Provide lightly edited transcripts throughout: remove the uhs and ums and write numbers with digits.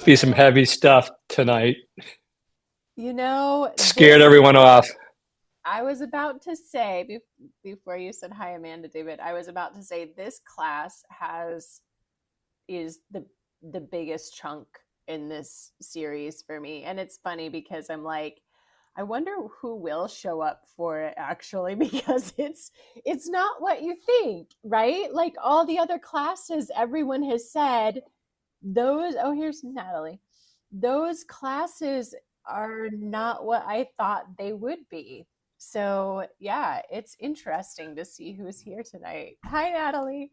Be some heavy stuff tonight. You know, Scared this, everyone off. I was about to say, before you said hi, Amanda David, I was about to say this class is the biggest chunk in this series for me. And it's funny because I'm like, I wonder who will show up for it actually because it's not what you think, right? Like all the other classes everyone has said those oh here's Natalie. Those classes are not what I thought they would be. So, yeah, it's interesting to see who's here tonight. Hi Natalie.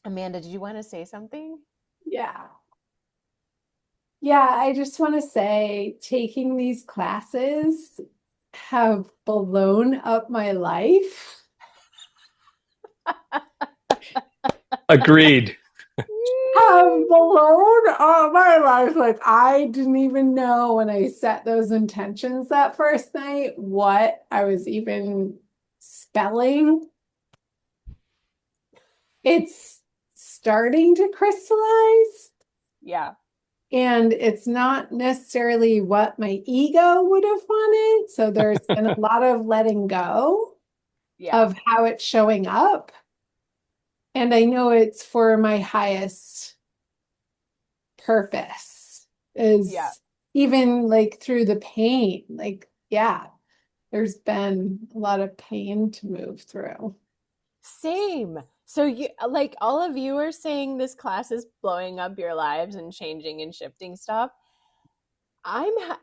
Amanda, did you want to say something? Yeah. Yeah, I just want to say taking these classes have blown up my life. Agreed. Have blown up my life. Like I didn't even know when I set those intentions that first night what I was even spelling. It's starting to crystallize. Yeah. And it's not necessarily what my ego would have wanted. So there's been a lot of letting go Yeah. of how it's showing up. And I know it's for my highest purpose, Yeah. is even like through the pain. Like, yeah, there's been a lot of pain to move through. Same. So you like all of you are saying this class is blowing up your lives and changing and shifting stuff.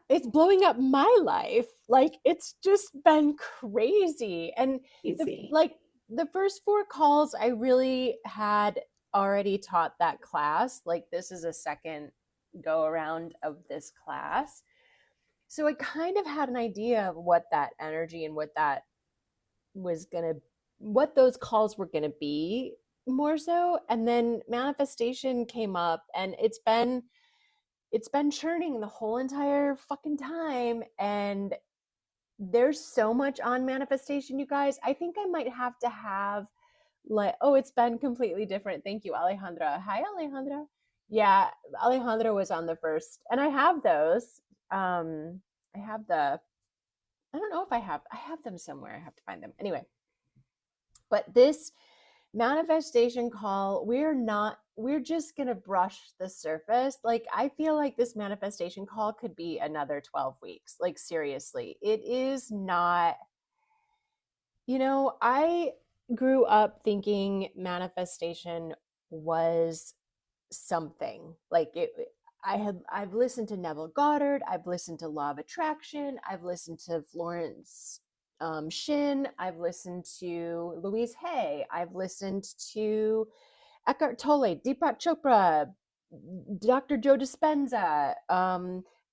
It's blowing up my life. Like it's just been crazy. And the Easy. like the first four calls I really had already taught that class. Like this is a second go around of this class. So I kind of had an idea of what that energy and was going to what those calls were going to be more so, and then manifestation came up and it's been churning the whole entire fucking time. And there's so much on manifestation, you guys. I think I might have to have like, oh, it's been completely different. Thank you, Alejandra. Hi, Alejandra. Yeah, Alejandra was on the first, and I have those. I have I don't know if I have them somewhere. I have to find them. Anyway, but this manifestation call, we're just going to brush the surface. Like I feel like this manifestation call could be another 12 weeks. Like seriously, it is not, I grew up thinking manifestation was something like it. I've listened to Neville Goddard, I've listened to Law of Attraction, I've listened to Florence Shin, I've listened to Louise Hay, I've listened to Eckhart Tolle, Deepak Chopra, Dr. Joe Dispenza,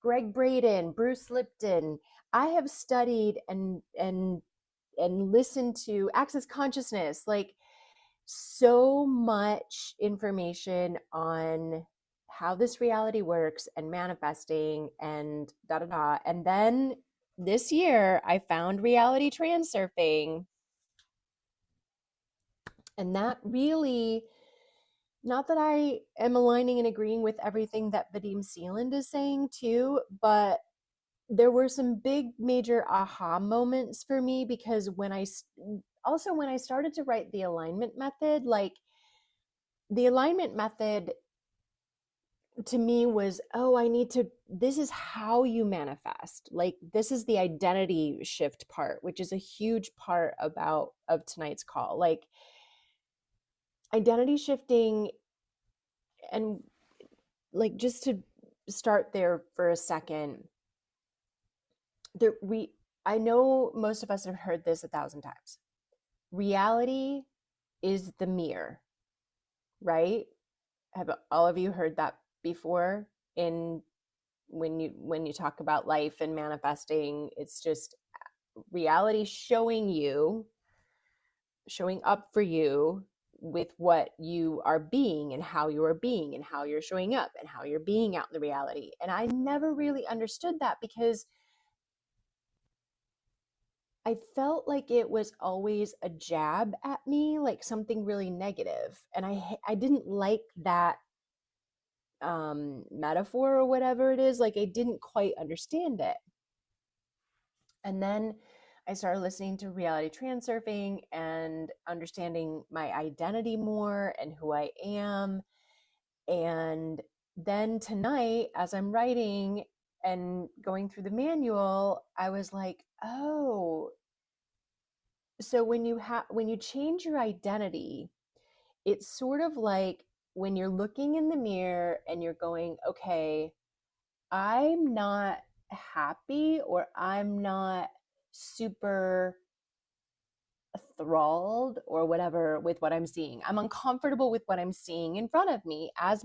Greg Braden, Bruce Lipton. I have studied and listened to Access Consciousness, like so much information on how this reality works and manifesting and da da da. And then this year I found reality transurfing, and that really, not that I am aligning and agreeing with everything that Vadim Sealand is saying too, but there were some big major aha moments for me because when I started to write the alignment method, like the alignment method to me was, oh, this is how you manifest. Like this is the identity shift part, which is a huge part of tonight's call. Like identity shifting, and like just to start there for a second, there we I know most of us have heard this 1,000 times. Reality is the mirror, right? Have all of you heard that before? In when you talk about life and manifesting, it's just reality showing up for you with what you are being and how you are being and how you're showing up and how you're being out in the reality. And I never really understood that because I felt like it was always a jab at me, like something really negative. And I didn't like that metaphor or whatever it is. Like I didn't quite understand it. And then I started listening to reality transurfing and understanding my identity more and who I am. And then tonight, as I'm writing and going through the manual, I was like, oh, so when you change your identity, it's sort of like when you're looking in the mirror and you're going, okay, I'm not happy, or I'm not super enthralled or whatever with what I'm seeing. I'm uncomfortable with what I'm seeing in front of me as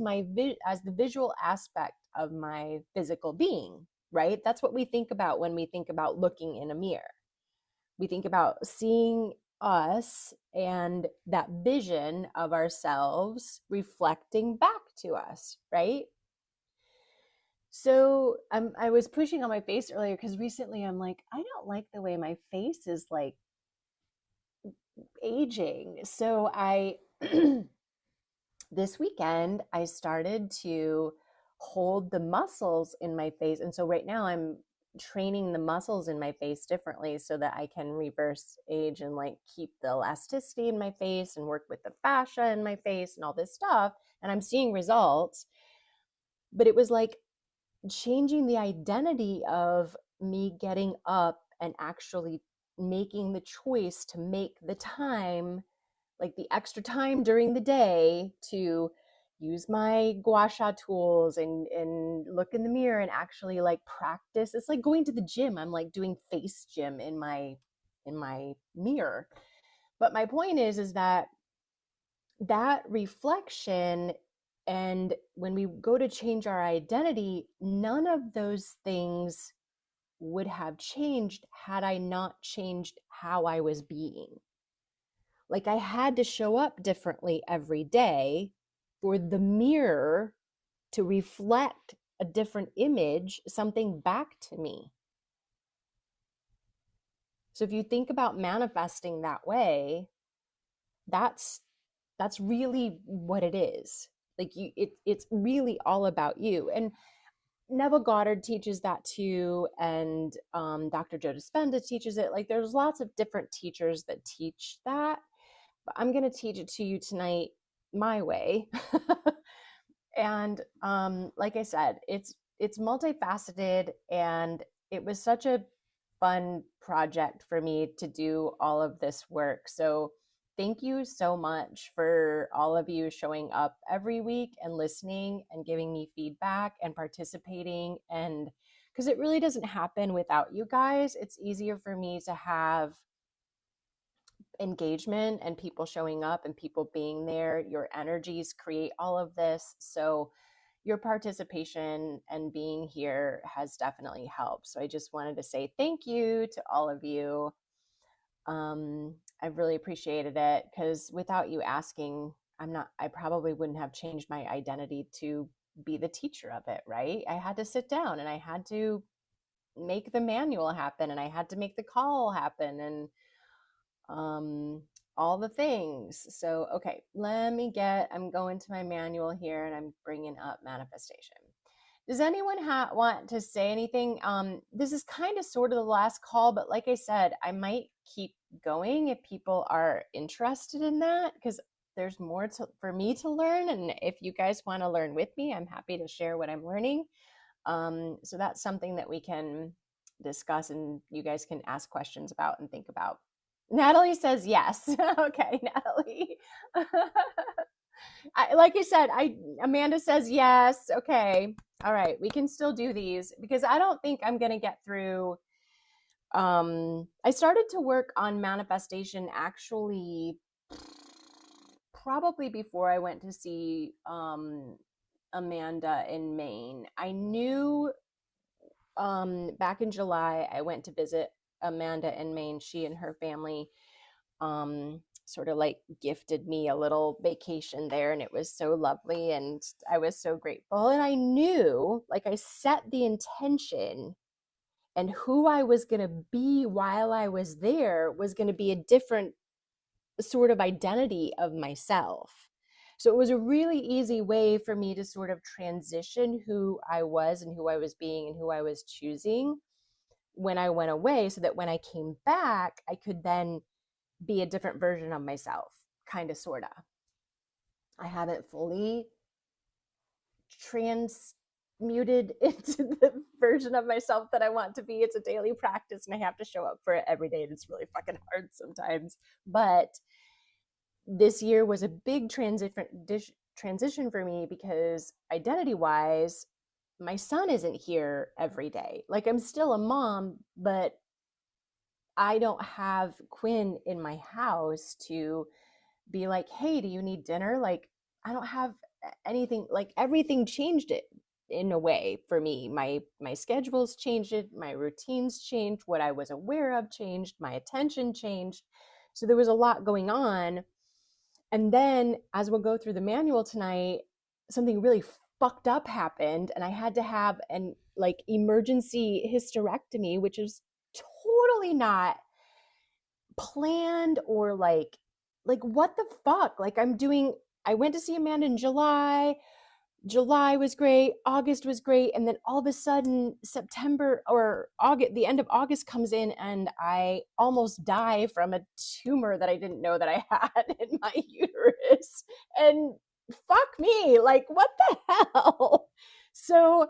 as the visual aspect of my physical being, right? That's what we think about when we think about looking in a mirror. We think about seeing us and that vision of ourselves reflecting back to us, right? So I was pushing on my face earlier because recently I'm like, I don't like the way my face is like aging. So I this weekend I started to hold the muscles in my face. And so right now I'm training the muscles in my face differently so that I can reverse age and like keep the elasticity in my face and work with the fascia in my face and all this stuff. And I'm seeing results. But it was like changing the identity of me getting up and actually making the choice to make the time, like the extra time during the day, to use my gua sha tools and look in the mirror and actually like practice. It's like going to the gym. I'm like doing face gym in my mirror. But my point is that that reflection, and when we go to change our identity, none of those things would have changed had I not changed how I was being. Like I had to show up differently every day for the mirror to reflect a different image, something back to me. So if you think about manifesting that way, that's really what it is. Like it's really all about you. And Neville Goddard teaches that too, and Dr. Joe Dispenza teaches it. Like there's lots of different teachers that teach that, but I'm going to teach it to you tonight my way. And like I said, it's multifaceted, and it was such a fun project for me to do all of this work. So thank you so much for all of you showing up every week and listening and giving me feedback and participating. And because it really doesn't happen without you guys, it's easier for me to have engagement and people showing up and people being there. Your energies create all of this. So your participation and being here has definitely helped. So I just wanted to say thank you to all of you. I really appreciated it, because without you asking, I probably wouldn't have changed my identity to be the teacher of it, right? I had to sit down and I had to make the manual happen and I had to make the call happen and all the things. So, okay, I'm going to my manual here and I'm bringing up manifestation. Does anyone want to say anything? This is kind of sort of the last call, but like I said, I might keep going if people are interested in that, because there's more for me to learn. And if you guys want to learn with me, I'm happy to share what I'm learning. So that's something that we can discuss and you guys can ask questions about and think about. Natalie says yes. Okay, Natalie. Like I said, Amanda says yes. Okay. All right. We can still do these because I don't think I'm going to get through. I started to work on manifestation actually probably before I went to see Amanda in Maine. I knew back in July, I went to visit Amanda in Maine. She and her family sort of like gifted me a little vacation there, and it was so lovely and I was so grateful. And I knew, like, I set the intention, and who I was going to be while I was there was going to be a different sort of identity of myself. So it was a really easy way for me to sort of transition who I was and who I was being and who I was choosing when I went away, so that when I came back, I could then be a different version of myself, kind of, sort of. I haven't fully transmuted into the version of myself that I want to be. It's a daily practice and I have to show up for it every day. And it's really fucking hard sometimes. But this year was a big transition for me because identity wise, my son isn't here every day. Like, I'm still a mom, but I don't have Quinn in my house to be like, hey, do you need dinner? Like, I don't have anything. Like, everything changed it in a way for me. My schedules changed it, my routines changed, what I was aware of changed, my attention changed. So there was a lot going on. And then, as we'll go through the manual tonight, something really fucked up happened, and I had to have an like emergency hysterectomy, which is totally not planned, or like what the fuck? Like, I went to see Amanda in July. July was great, August was great, and then all of a sudden September or August, the end of August comes in, and I almost die from a tumor that I didn't know that I had in my uterus. And fuck me, like, what the hell? So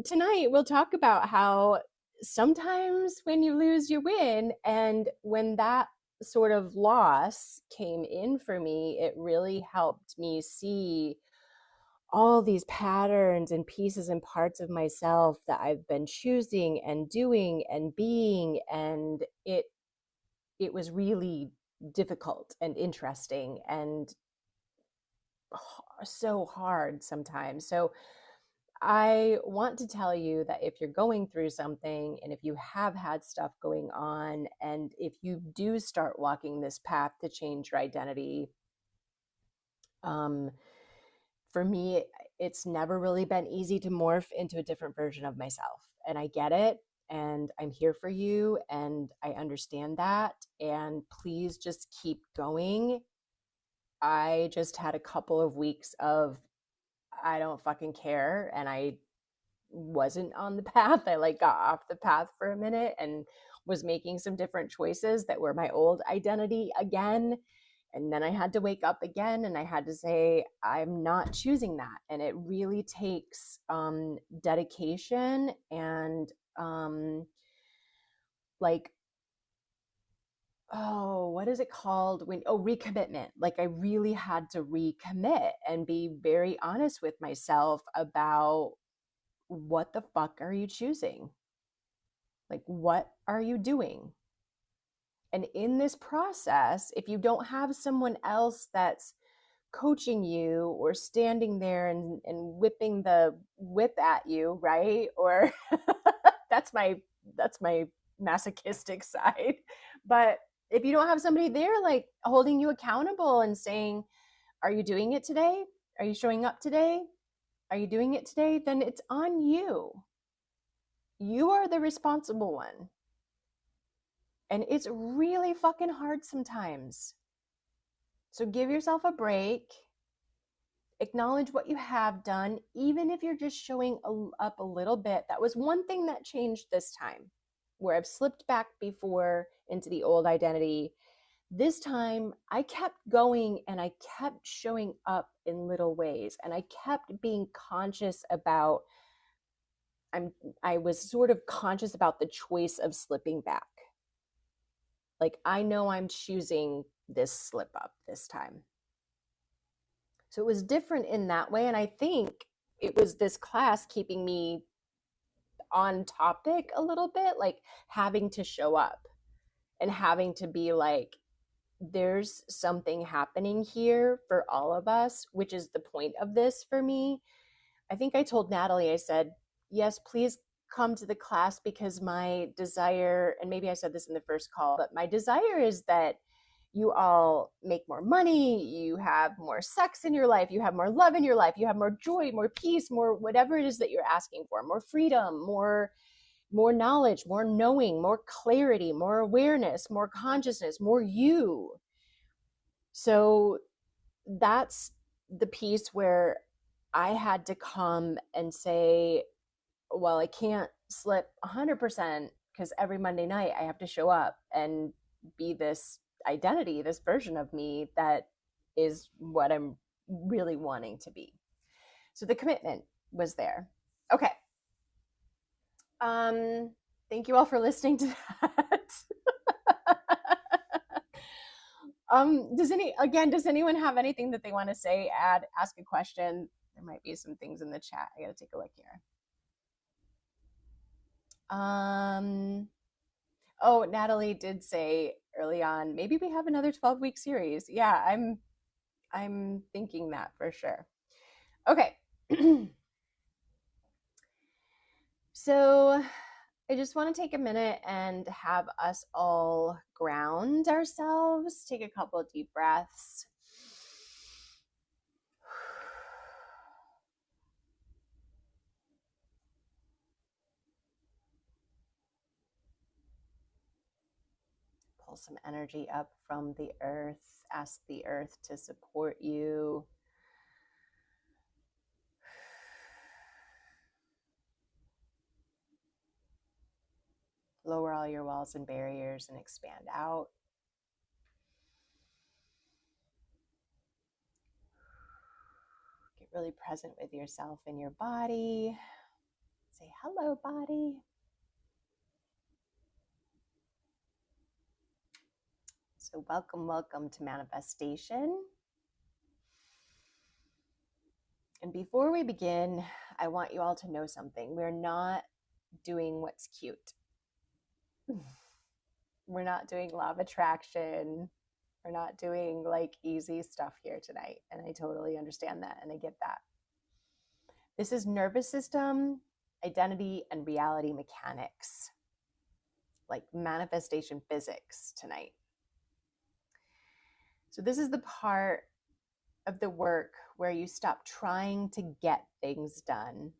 tonight we'll talk about how sometimes when you lose, you win. And when that sort of loss came in for me, it really helped me see all these patterns and pieces and parts of myself that I've been choosing and doing and being. And it was really difficult and interesting and so hard sometimes. So I want to tell you that if you're going through something, and if you have had stuff going on, and if you do start walking this path to change your identity, for me, it's never really been easy to morph into a different version of myself. And I get it. And I'm here for you. And I understand that. And please just keep going. I just had a couple of weeks of, I don't fucking care. And I wasn't on the path. I like got off the path for a minute and was making some different choices that were my old identity again. And then I had to wake up again, and I had to say, I'm not choosing that. And it really takes dedication and like, oh, what is it called? Recommitment. Like, I really had to recommit and be very honest with myself about, what the fuck are you choosing? Like, what are you doing? And in this process, if you don't have someone else that's coaching you or standing there and whipping the whip at you, right? Or that's my masochistic side. But if you don't have somebody there like holding you accountable and saying, are you doing it today? Are you showing up today? Are you doing it today? Then it's on you. You are the responsible one. And it's really fucking hard sometimes. So give yourself a break. Acknowledge what you have done, even if you're just showing up a little bit. That was one thing that changed this time, where I've slipped back before into the old identity. This time I kept going, and I kept showing up in little ways, and I kept being conscious about, I was sort of conscious about the choice of slipping back. Like, I know I'm choosing this slip up this time. So it was different in that way. And I think it was this class keeping me on topic a little bit, like having to show up and having to be like, there's something happening here for all of us, which is the point of this for me. I think I told Natalie, I said, yes, please come to the class, because my desire, and maybe I said this in the first call, but my desire is that you all make more money, you have more sex in your life, you have more love in your life, you have more joy, more peace, more whatever it is that you're asking for, more freedom, more knowledge, more knowing, more clarity, more awareness, more consciousness, more you. So that's the piece where I had to come and say, well, I can't slip 100% because every Monday night I have to show up and be this identity, this version of me that is what I'm really wanting to be. So the commitment was there. Okay. Thank you all for listening to that. Does anyone have anything that they want to say, add, ask a question? There might be some things in the chat. I got to take a look here. Oh, Natalie did say early on, maybe we have another 12-week series. Yeah, I'm thinking that for sure. Okay. So I just want to take a minute and have us all ground ourselves. Take a couple of deep breaths. Pull some energy up from the earth. Ask the earth to support you. Lower all your walls and barriers and expand out. Get really present with yourself and your body. Say, hello, body. So welcome to manifestation. And before we begin, I want you all to know something. We're not doing what's cute. We're not doing law of attraction. We're not doing like easy stuff here tonight. And I totally understand that and I get that. This is nervous system, identity, and reality mechanics, like manifestation physics tonight. So this is the part of the work where you stop trying to get things done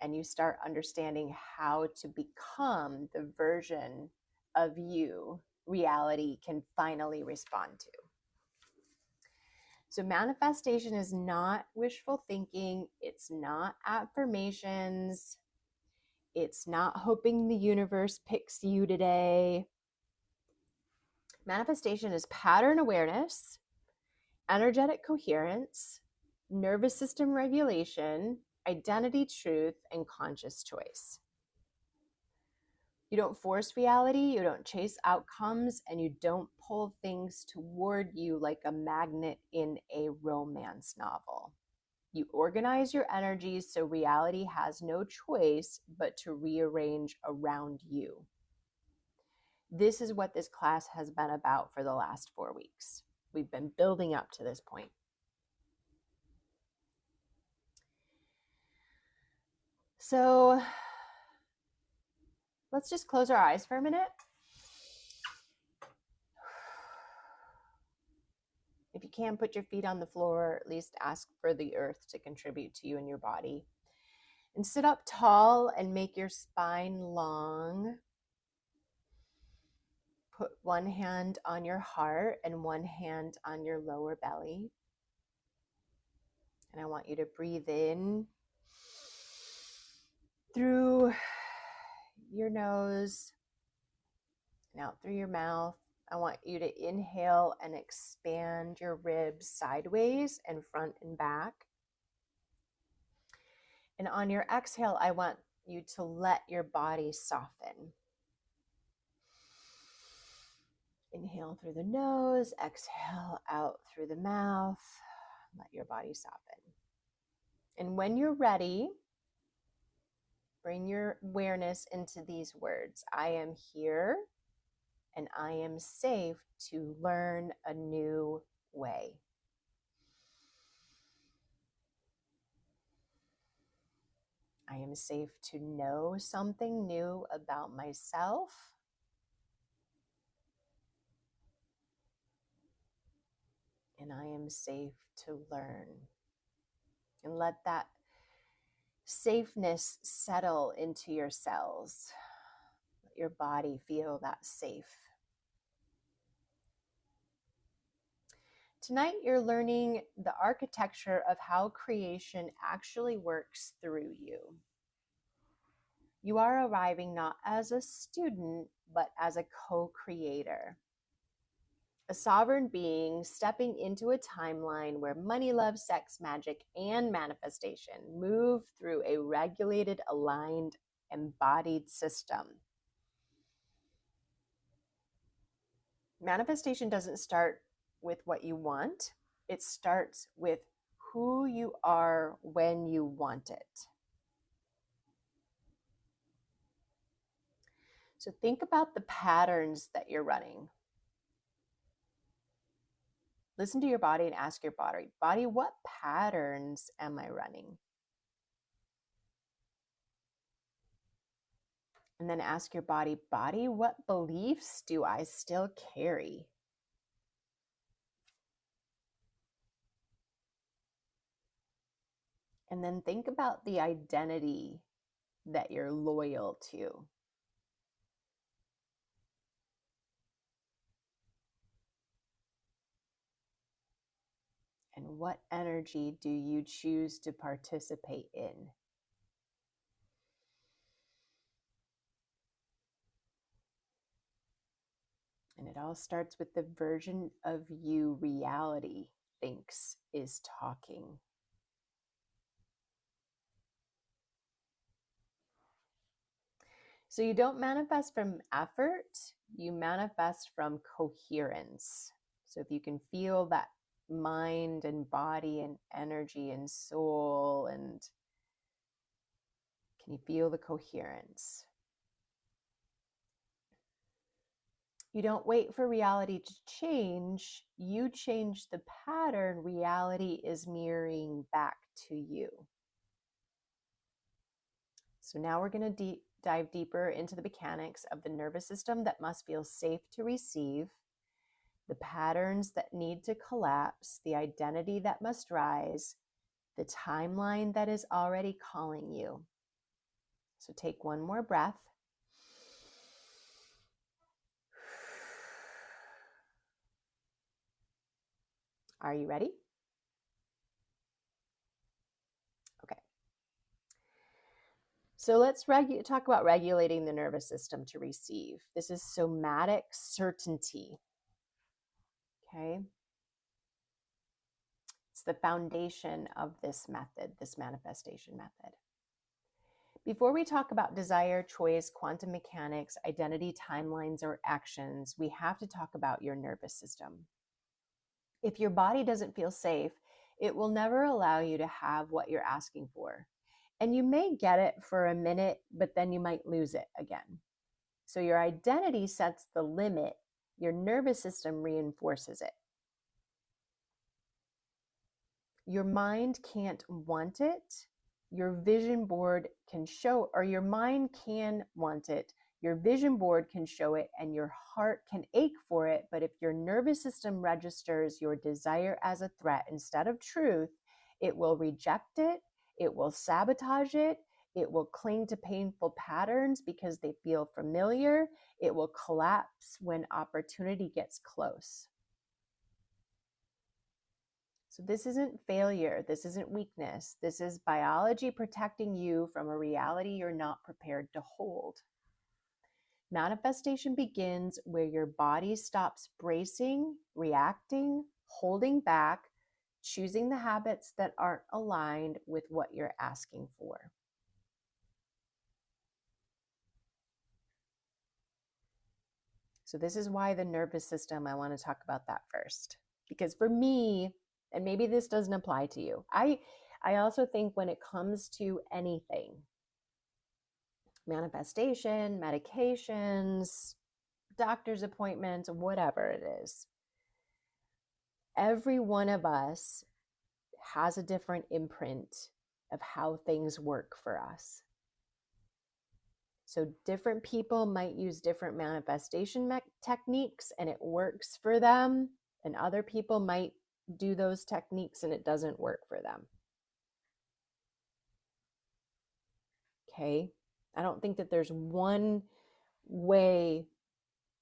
and you start understanding how to become the version of you reality can finally respond to. So manifestation is not wishful thinking. It's not affirmations. It's not hoping the universe picks you today. Manifestation is pattern awareness, energetic coherence, nervous system regulation, identity, truth, and conscious choice. You don't force reality, you don't chase outcomes, and you don't pull things toward you like a magnet in a romance novel. You organize your energies so reality has no choice but to rearrange around you. This is what this class has been about for the last 4 weeks. We've been building up to this point. So let's just close our eyes for a minute. If you can, put your feet on the floor, at least ask for the earth to contribute to you and your body. And sit up tall and make your spine long. Put one hand on your heart and one hand on your lower belly. And I want you to breathe in through your nose and out through your mouth. I want you to inhale and expand your ribs sideways and front and back. And on your exhale, I want you to let your body soften. Inhale through the nose, exhale out through the mouth. Let your body soften. And when you're ready, bring your awareness into these words. I am here and I am safe to learn a new way. I am safe to know something new about myself. And I am safe to learn. And let that safeness settle into your cells. Let your body feel that safe. Tonight, you're learning the architecture of how creation actually works through you. You are arriving not as a student, but as a co-creator. A sovereign being stepping into a timeline where money, love, sex, magic, and manifestation move through a regulated, aligned, embodied system. Manifestation doesn't start with what you want. It starts with who you are when you want it. So think about the patterns that you're running. Listen to your body and ask your body, what patterns am I running? And then ask your body, what beliefs do I still carry? And then think about the identity that you're loyal to. And what energy do you choose to participate in? And it all starts with the version of you reality thinks is talking. So you don't manifest from effort, you manifest from coherence. So if you can feel that mind and body and energy and soul, and can you feel the coherence? You don't wait for reality to change, you change the pattern reality is mirroring back to you. So now we're going to dive deeper into the mechanics of the nervous system that must feel safe to receive, the patterns that need to collapse, the identity that must rise, the timeline that is already calling you. So take one more breath. Are you ready? Okay. So let's talk about regulating the nervous system to receive. This is somatic certainty. Okay. It's the foundation of this method, this manifestation method. Before we talk about desire, choice, quantum mechanics, identity, timelines, or actions, we have to talk about your nervous system. If your body doesn't feel safe, it will never allow you to have what you're asking for. And you may get it for a minute, but then you might lose it again. So your identity sets the limit, your nervous system reinforces it. Your mind can't want it. Your vision board can show, or your mind can want it. Your vision board can show it, and your heart can ache for it. But if your nervous system registers your desire as a threat instead of truth, it will reject it. It will sabotage it. It will cling to painful patterns because they feel familiar. It will collapse when opportunity gets close. So this isn't failure. This isn't weakness. This is biology protecting you from a reality you're not prepared to hold. Manifestation begins where your body stops bracing, reacting, holding back, choosing the habits that aren't aligned with what you're asking for. So this is why the nervous system, I want to talk about that first. Because for me, and maybe this doesn't apply to you, I also think when it comes to anything, manifestation, medications, doctor's appointments, whatever it is, every one of us has a different imprint of how things work for us. So different people might use different manifestation techniques and it works for them, and other people might do those techniques and it doesn't work for them. Okay? I don't think that there's one way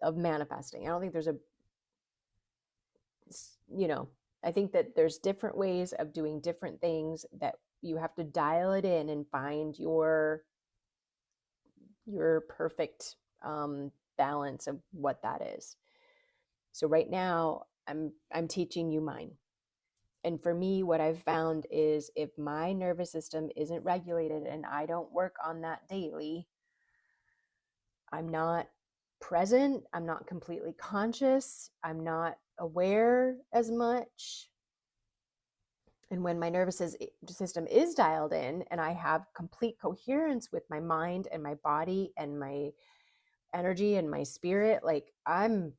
of manifesting. I don't think there's a, I think that there's different ways of doing different things that you have to dial it in and find your perfect balance of what that is. So right now I'm teaching you mine. And for me, what I've found is if my nervous system isn't regulated and I don't work on that daily, I'm not present, I'm not completely conscious, I'm not aware as much. And when my system is dialed in and I have complete coherence with my mind and my body and my energy and my spirit, like I'm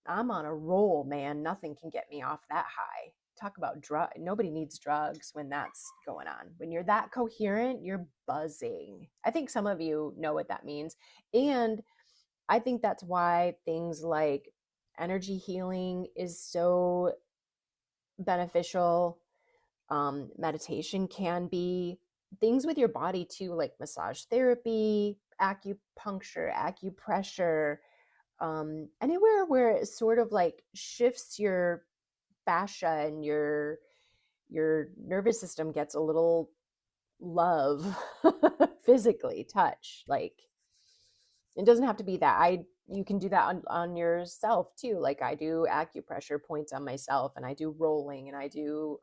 on a roll, man. Nothing can get me off that high. Talk about drug. Nobody needs drugs when that's going on. When you're that coherent, you're buzzing. I think some of you know what that means. And I think that's why things like energy healing is so beneficial. Meditation can be, things with your body too, like massage therapy, acupuncture, acupressure, anywhere where it sort of like shifts your fascia and your nervous system gets a little love physically touch. Like it doesn't have to be that. You can do that on yourself too. Like I do acupressure points on myself, and I do rolling, and I do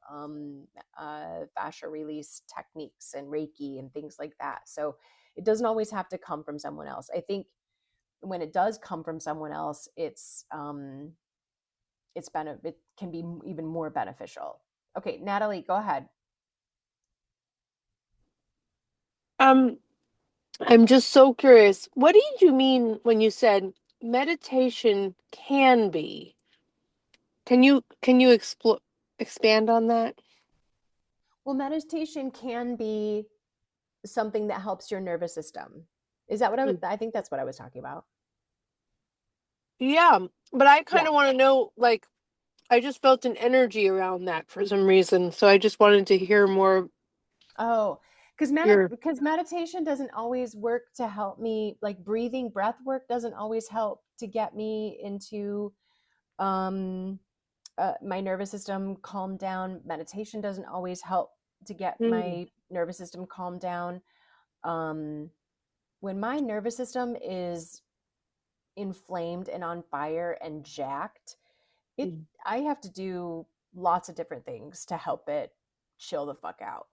fascia release techniques and Reiki and things like that. So it doesn't always have to come from someone else. I think when it does come from someone else, it can be even more beneficial. Okay, Natalie, go ahead. I'm just so curious. What did you mean when you said meditation can be? Can you expand on that? Well, meditation can be something that helps your nervous system. Is that what I think that's what I was talking about. Yeah, but I kind Yeah. of want to know, like, I just felt an energy around that for some reason, so I just wanted to hear more. Oh, Your because meditation doesn't always work to help me, like breathing, breath work doesn't always help to get me into um my nervous system calmed down. Meditation doesn't always help to get Mm, my nervous system calmed down. Um, when my nervous system is inflamed and on fire and jacked, it mm, I have to do lots of different things to help it chill the fuck out.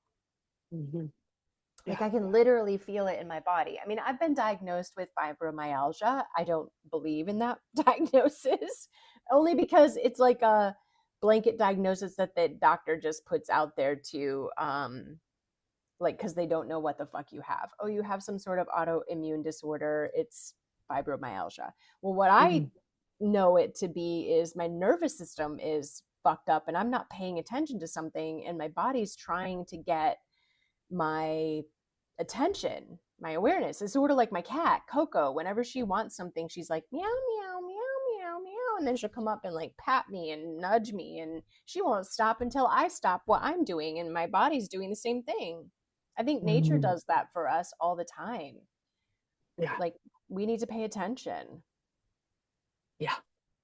mhm. Like Yeah. I can literally feel it in my body. I mean, I've been diagnosed with fibromyalgia. I don't believe in that diagnosis only because it's like a blanket diagnosis that the doctor just puts out there to like cuz they don't know what the fuck you have. Oh, you have some sort of autoimmune disorder. It's fibromyalgia. Well, what I Mhm. know it to be is my nervous system is fucked up and I'm not paying attention to something and my body's trying to get my attention, my awareness. It's sort of like my cat, Coco. Whenever she wants something, she's like, meow, meow, meow, meow, meow. And then she'll come up and like pat me and nudge me. And she won't stop until I stop what I'm doing. And my body's doing the same thing. I think nature Mhm. does that for us all the time. Yeah, Like, we need to pay attention. yeah,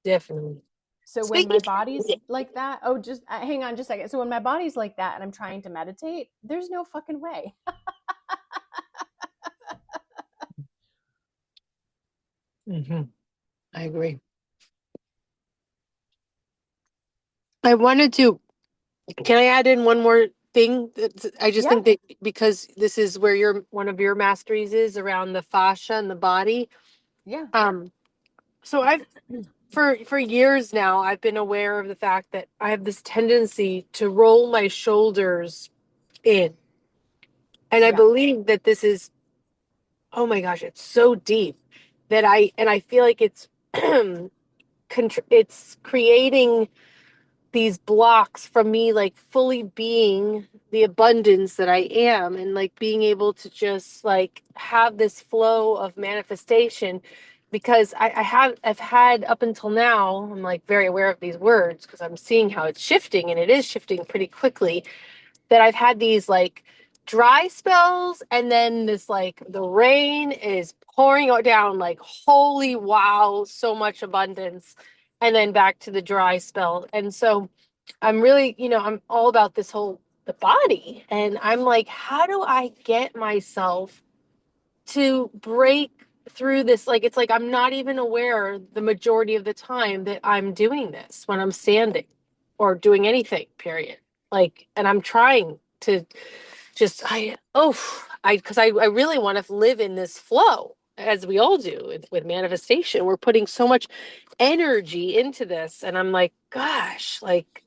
definitely. So when Speaking. my body's like that, oh, just hang on just a second. So when my body's like that and I'm trying to meditate, there's no fucking way. Mhm. I agree. I wanted to. Can I add in one more thing? I just Yeah, think that because this is where one of your masteries is around the fascia and the body. yeah. Um, so I've for years now I've been aware of the fact that I have this tendency to roll my shoulders in. And I Yeah. believe that this is, oh my gosh, it's so deep that I feel like it's it's creating these blocks from me like fully being the abundance that I am, and like being able to just like have this flow of manifestation, because I've had up until now, I'm like very aware of these words because I'm seeing how it's shifting, and it is shifting pretty quickly, that I've had these like dry spells, and then this like the rain is pouring down like holy wow, so much abundance, and then back to the dry spell. And so I'm really, I'm all about the body. And I'm like, how do I get myself to break through this? Like, it's like I'm not even aware the majority of the time that I'm doing this when I'm standing or doing anything, period. Like, and I'm trying to just, because I really want to live in this flow, as we all do with manifestation. We're putting so much energy into this. And I'm like, gosh, like,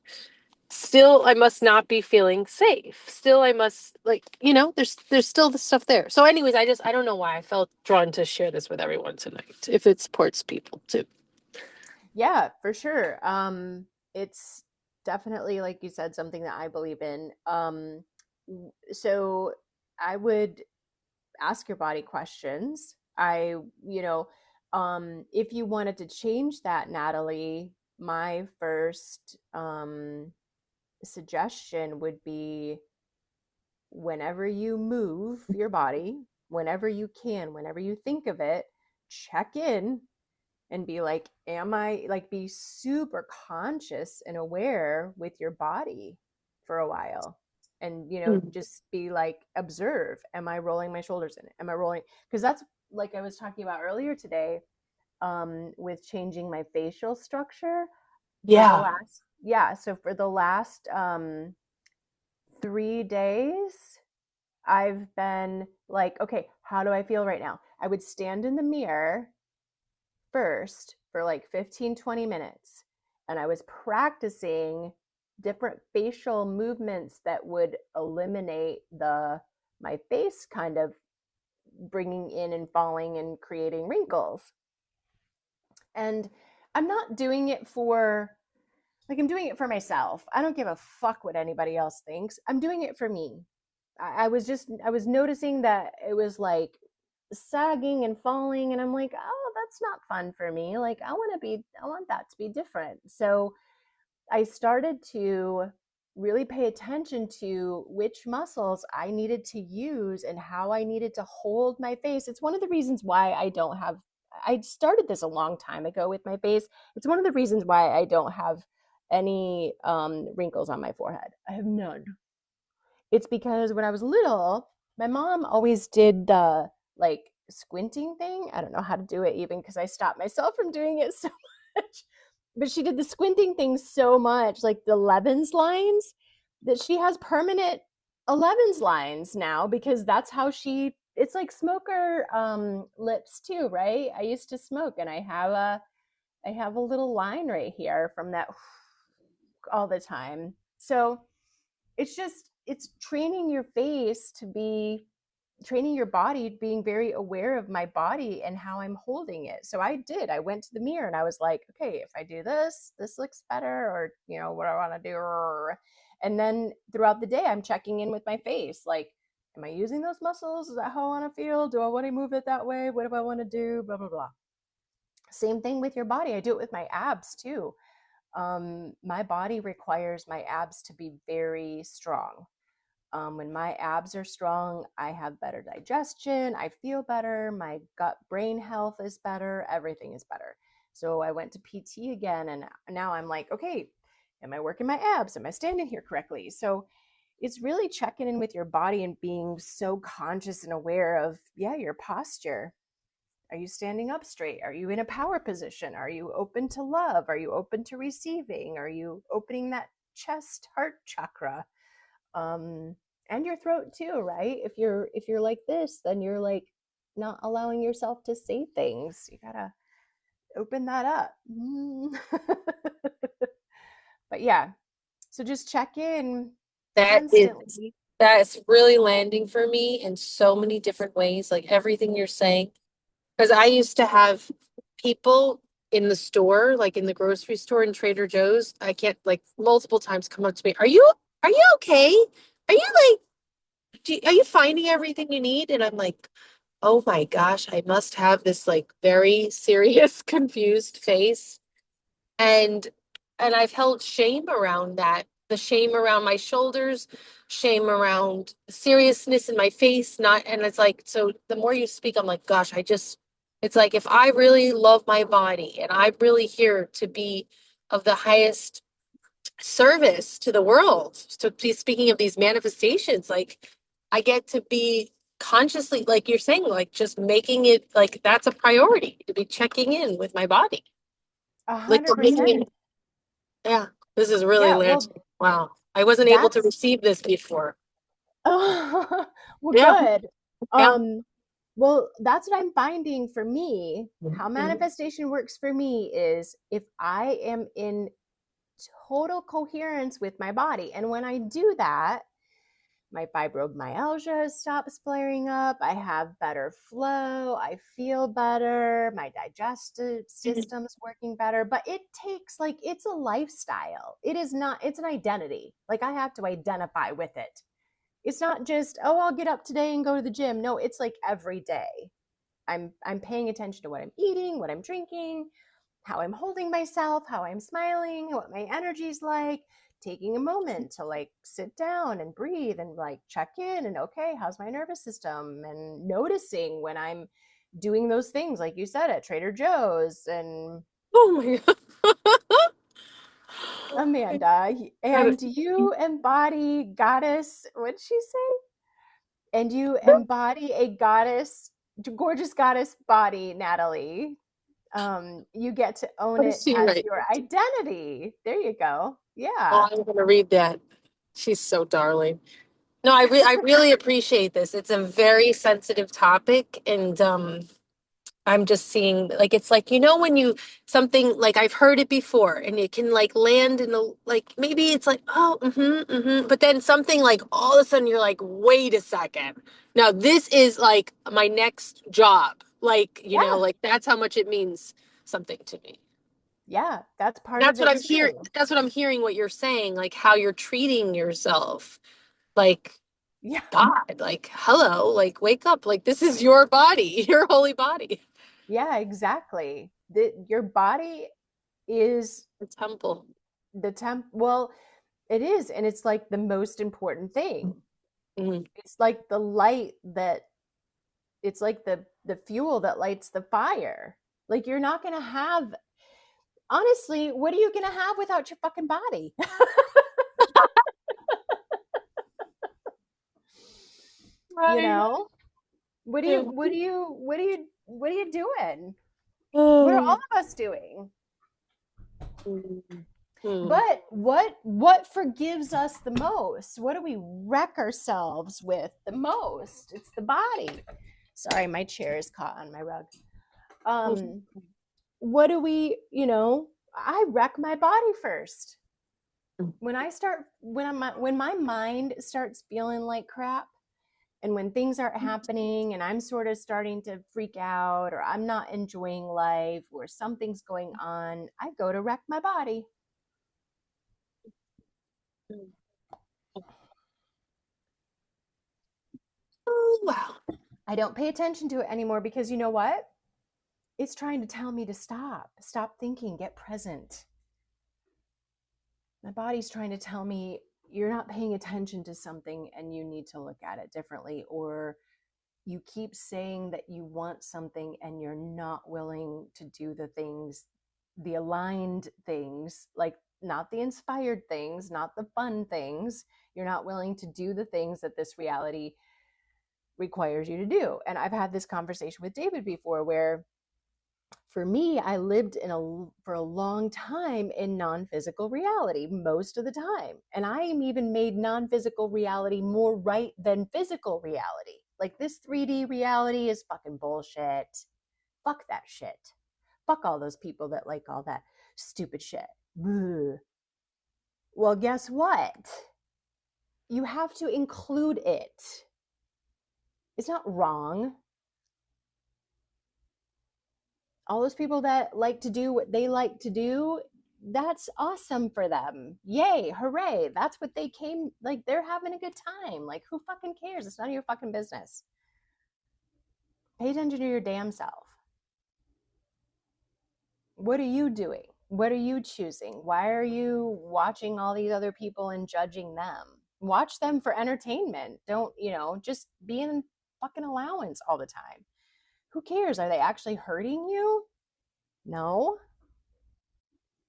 still I must not be feeling safe. Still I must, like, there's still the stuff there. So anyways, I don't know why I felt drawn to share this with everyone tonight, if it supports people too. Yeah, for sure. It's definitely, like you said, something that I believe in. So I would ask your body questions. If you wanted to change that, Natalie, my first suggestion would be, whenever you move your body, whenever you can, whenever you think of it, check in and be like, am I, like, be super conscious and aware with your body for a while. And, Mm. just be like, observe, am I rolling my shoulders in it? Am I rolling? Because that's, like I was talking about earlier today, with changing my facial structure for the Yeah. last, yeah. So for the last 3 days, I've been like, okay, how do I feel right now? I would stand in the mirror first for like 15, 20 minutes. And I was practicing different facial movements that would eliminate my face kind of bringing in and falling and creating wrinkles. And I'm not doing it for, like, I'm doing it for myself. I don't give a fuck what anybody else thinks. I'm doing it for me. I was noticing that it was like sagging and falling, and I'm like, oh, that's not fun for me. Like, I want that to be different. So I started to really pay attention to which muscles I needed to use and how I needed to hold my face. It's one of the reasons why I started this a long time ago with my face. It's one of the reasons why I don't have any wrinkles on my forehead. I have none. It's because when I was little, my mom always did the, like, squinting thing. I don't know how to do it even, because I stopped myself from doing it so much. But she did the squinting thing so much, like the Levens lines, that she has permanent 11's lines now, because that's how it's like smoker lips too, right? I used to smoke, and I have a little line right here from that all the time. So it's training your face to be, training your body, being very aware of my body and how I'm holding it. So I went to the mirror and I was like, okay, if I do this, this looks better, or what I want to do. And then throughout the day, I'm checking in with my face, like, am I using those muscles? Is that how I want to feel? Do I want to move it that way? What do I want to do? Blah blah blah. Same thing with your body. I do it with my abs too. My body requires my abs to be very strong. When my abs are strong, I have better digestion, I feel better, my gut brain health is better, everything is better. So I went to PT again, and now I'm like, okay, am I working my abs? Am I standing here correctly? So it's really checking in with your body and being so conscious and aware of, yeah, your posture. Are you standing up straight? Are you in a power position? Are you open to love? Are you open to receiving? Are you opening that chest heart chakra? um and your throat too, right? If you're like this, then you're like not allowing yourself to say things. You gotta open that up. But yeah, so just check in That is constantly. that's really landing for me in so many different ways, like everything you're saying. Because I used to have people in the store, like in the grocery store in Trader Joe's, I can't, like, multiple times come up to me, are you okay? Are you are you finding everything you need? And I'm like, oh my gosh, I must have this like very serious, confused face. And I've held shame around that. The shame around my shoulders, shame around seriousness in my face, not, and it's like, so the more you speak, I'm like, gosh, it's like, if I really love my body and I'm really here to be of the highest service to the world. So speaking of these manifestations, like I get to be consciously, like you're saying, like just making it like that's a priority to be checking in with my body. Like making 100%. it, yeah, this is really Yeah, well, landing. Wow. I wasn't able to that's receive this before. well, Yeah. good. Yeah. Well, that's what I'm finding for me. How Mhm. manifestation works for me is if I am in total coherence with my body. And when I do that, my fibromyalgia stops flaring up. I have better flow. I feel better. My digestive system's working better. But it takes, like, it's a lifestyle. It is not, it's an identity. Like, I have to identify with it. It's not just, oh, I'll get up today and go to the gym. No, it's like every day. I'm paying attention to what I'm eating, what I'm drinking, how I'm holding myself, how I'm smiling, what my energy's like, taking a moment to like sit down and breathe and like check in and okay, how's my nervous system? And noticing when I'm doing those things, like you said, at Trader Joe's and Oh my God. Amanda, and you embody goddess, what'd she say? And you embody a goddess, gorgeous goddess body, Natalie. You get to own What is it she as right? your identity. There you go. Oh, Yeah. I'm gonna read that. She's so darling. No, I really appreciate this. It's a very sensitive topic, and I'm just seeing like it's like when you something like I've heard it before, and it can like land in the like maybe it's like oh but then something like all of a sudden you're like wait a second, now this is like my next job, like Yeah. like that's how much it means something to me. Yeah. That's part That's of what it I'm hearing. too. That's what I'm hearing. What you're saying, like how you're treating yourself, like. Yeah. God, like, hello, like, wake up. Like, this is your body, your holy body. Yeah, exactly. Your body is The temple. the well, it is. And it's like the most important thing. Mhm. It's like the light that it's like the fuel that lights the fire. Like you're not gonna have honestly, what are you gonna have without your fucking body? You Right. know? What do you Yeah. what do you what do you what are you doing? What are all Oh. of us doing? Mhm. Mhm. But what forgives us the most? What do we wreck ourselves with the most? It's the body. Sorry, my chair is caught on my rug. Um, what do I wreck my body first. When my mind starts feeling like crap, and when things aren't happening and I'm sort of starting to freak out or I'm not enjoying life or something's going on, I go to wreck my body. Oh, wow. I don't pay attention to it anymore because you know what? It's trying to tell me to stop. Stop thinking, get present. My body's trying to tell me you're not paying attention to something and you need to look at it differently, or you keep saying that you want something and you're not willing to do the things, the aligned things, like not the inspired things, not the fun things. You're not willing to do the things that this reality requires you to do. And I've had this conversation with David before where for me, I lived for a long time in non-physical reality most of the time. And I am even made non-physical reality more right than physical reality. Like this 3D reality is fucking bullshit. Fuck that shit. Fuck all those people that like all that stupid shit. Ugh. Well, guess what? You have to include it. It's not wrong. All those people that like to do what they like to do, that's awesome for them. Yay, hooray. That's what they came, like they're having a good time. Like who fucking cares? It's none of your fucking business. Pay attention to your damn self. What are you doing? What are you choosing? Why are you watching all these other people and judging them? Watch them for entertainment. Don't, just be in fucking allowance all the time. Who cares? Are they actually hurting you? No.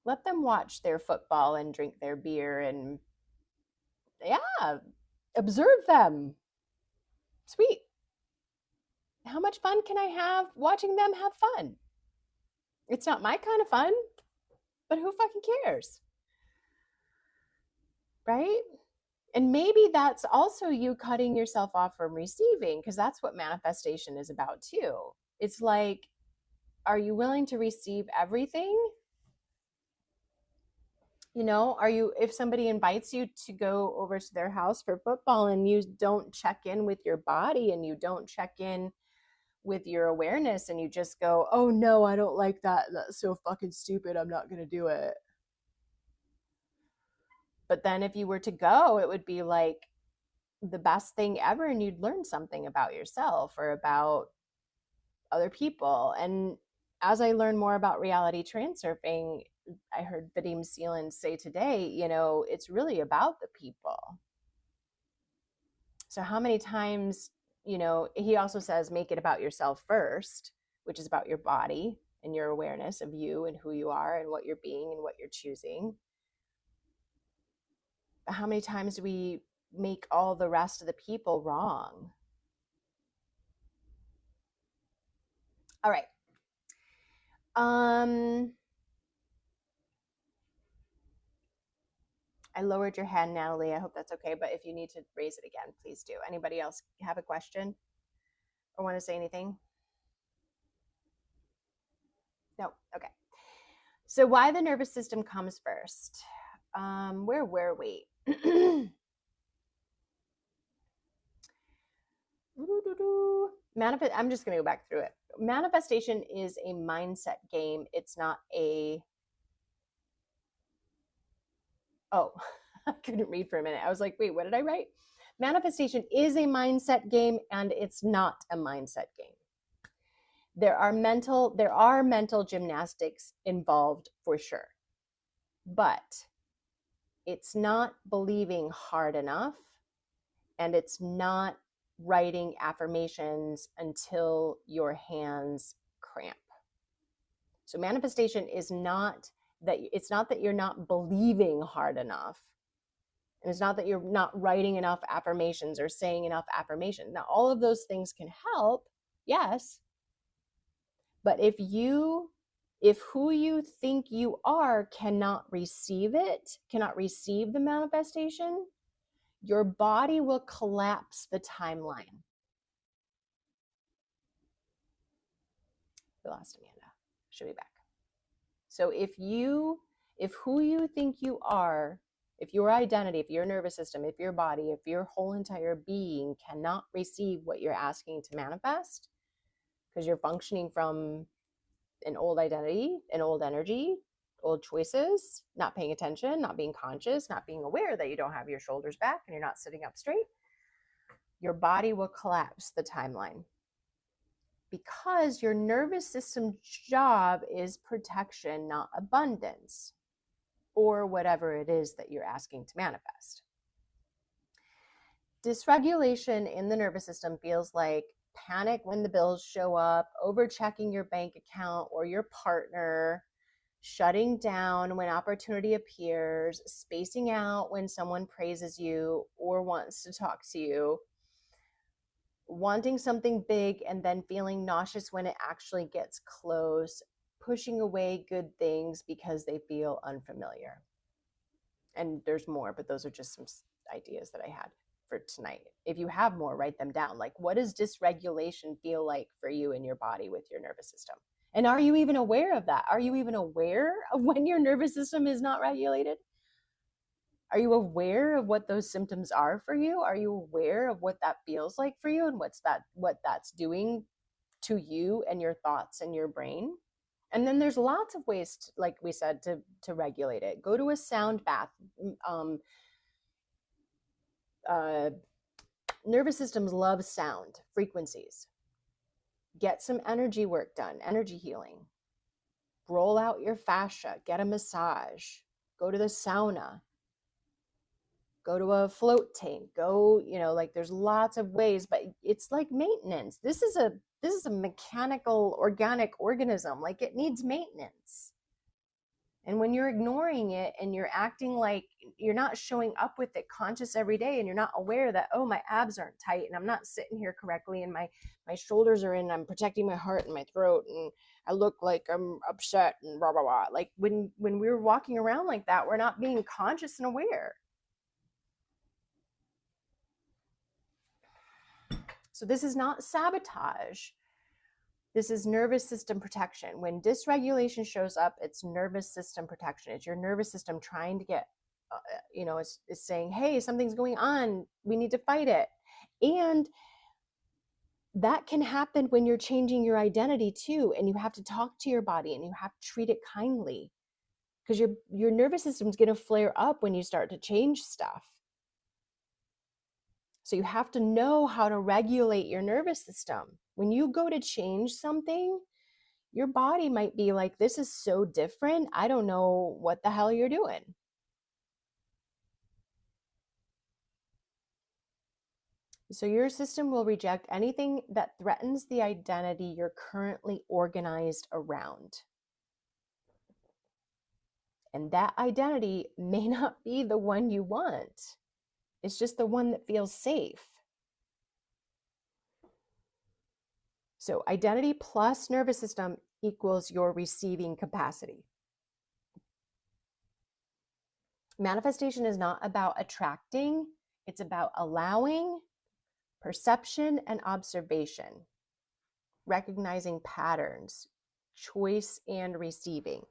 Let them watch their football and drink their beer and, yeah, observe them. Sweet. How much fun can I have watching them have fun? It's not my kind of fun, but who fucking cares? Right? And maybe that's also you cutting yourself off from receiving, because that's what manifestation is about too. It's like, are you willing to receive everything? You know, are you, if somebody invites you to go over to their house for football and you don't check in with your body and you don't check in with your awareness and you just go, oh no, I don't like that. That's so fucking stupid. I'm not going to do it. But then if you were to go, it would be like the best thing ever, and you'd learn something about yourself or about other people. And as I learn more about reality transurfing, I heard Vadim Seelan say today, you know, it's really about the people. So how many times, you know, he also says, make it about yourself first, which is about your body and your awareness of you and who you are and what you're being and what you're choosing. But how many times do we make all the rest of the people wrong? All right. I lowered your hand, Natalie. I hope that's okay. But if you need to raise it again, please do. Anybody else have a question or want to say anything? No? Okay. So why the nervous system comes first? Where were we? I'm just going to go back through it. Manifestation is a mindset game. It's not a... Oh, I couldn't read for a minute. I was like, wait, what did I write? Manifestation is a mindset game, and it's not a mindset game. There are mental gymnastics involved for sure, but it's not believing hard enough, and it's not writing affirmations until your hands cramp. So manifestation is not that, it's not that you're not believing hard enough, and it's not that you're not writing enough affirmations or saying enough affirmations. Now, all of those things can help, yes, but if who you think you are cannot receive it, cannot receive the manifestation, your body will collapse the timeline. We lost Amanda. She'll be back. So if who you think you are, if your identity, if your nervous system, if your body, if your whole entire being cannot receive what you're asking to manifest, because you're functioning from an old identity, an old energy, old choices, not paying attention, not being conscious, not being aware that you don't have your shoulders back and you're not sitting up straight, your body will collapse the timeline. Because your nervous system's job is protection, not abundance, or whatever it is that you're asking to manifest. Dysregulation in the nervous system feels like panic when the bills show up, over checking your bank account or your partner, shutting down when opportunity appears, spacing out when someone praises you or wants to talk to you, wanting something big and then feeling nauseous when it actually gets close, pushing away good things because they feel unfamiliar. And there's more, but those are just some ideas that I had for tonight. If you have more, write them down. Like, what does dysregulation feel like for you in your body with your nervous system? And are you even aware of that? Are you even aware of when your nervous system is not regulated? Are you aware of what those symptoms are for you? Are you aware of what that feels like for you and what that's doing to you and your thoughts and your brain? And then there's lots of ways to, like we said, to regulate it. Go to a sound bath. Nervous systems love sound frequencies. Get some energy work done, energy healing. Roll out your fascia, get a massage, go to the sauna, go to a float tank, go, like there's lots of ways, but it's like maintenance. This is a mechanical organic organism. Like, it needs maintenance. And when you're ignoring it and you're acting like you're not showing up with it conscious every day, and you're not aware that, oh, my abs aren't tight and I'm not sitting here correctly and my shoulders are in, I'm protecting my heart and my throat and I look like I'm upset and blah, blah, blah. Like when we're walking around like that, we're not being conscious and aware. So this is not sabotage. This is nervous system protection. When dysregulation shows up, it's nervous system protection. It's your nervous system trying to get, it's saying, hey, something's going on. We need to fight it. And that can happen when you're changing your identity too. And you have to talk to your body and you have to treat it kindly, because your nervous system is going to flare up when you start to change stuff. So you have to know how to regulate your nervous system. When you go to change something, your body might be like, this is so different. I don't know what the hell you're doing. So your system will reject anything that threatens the identity you're currently organized around. And that identity may not be the one you want. It's just the one that feels safe. So identity plus nervous system equals your receiving capacity. Manifestation is not about attracting, it's about allowing, perception, and observation, recognizing patterns, choice, and receiving.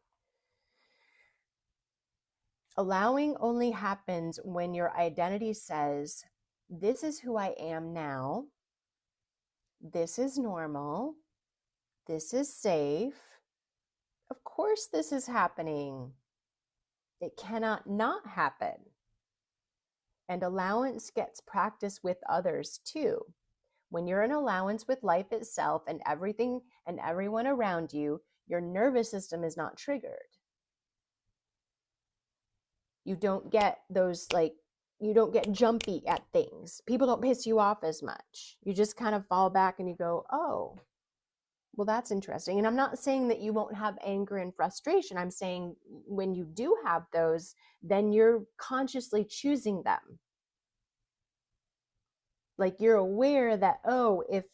Allowing only happens when your identity says, this is who I am now, this is normal, this is safe, of course this is happening, it cannot not happen. And allowance gets practice with others too. When you're in allowance with life itself and everything and everyone around you, your nervous system is not triggered. You don't get you don't get jumpy at things. People don't piss you off as much. You just kind of fall back and you go, oh, well, that's interesting. And I'm not saying that you won't have anger and frustration. I'm saying when you do have those, then you're consciously choosing them. Like you're aware that, oh, if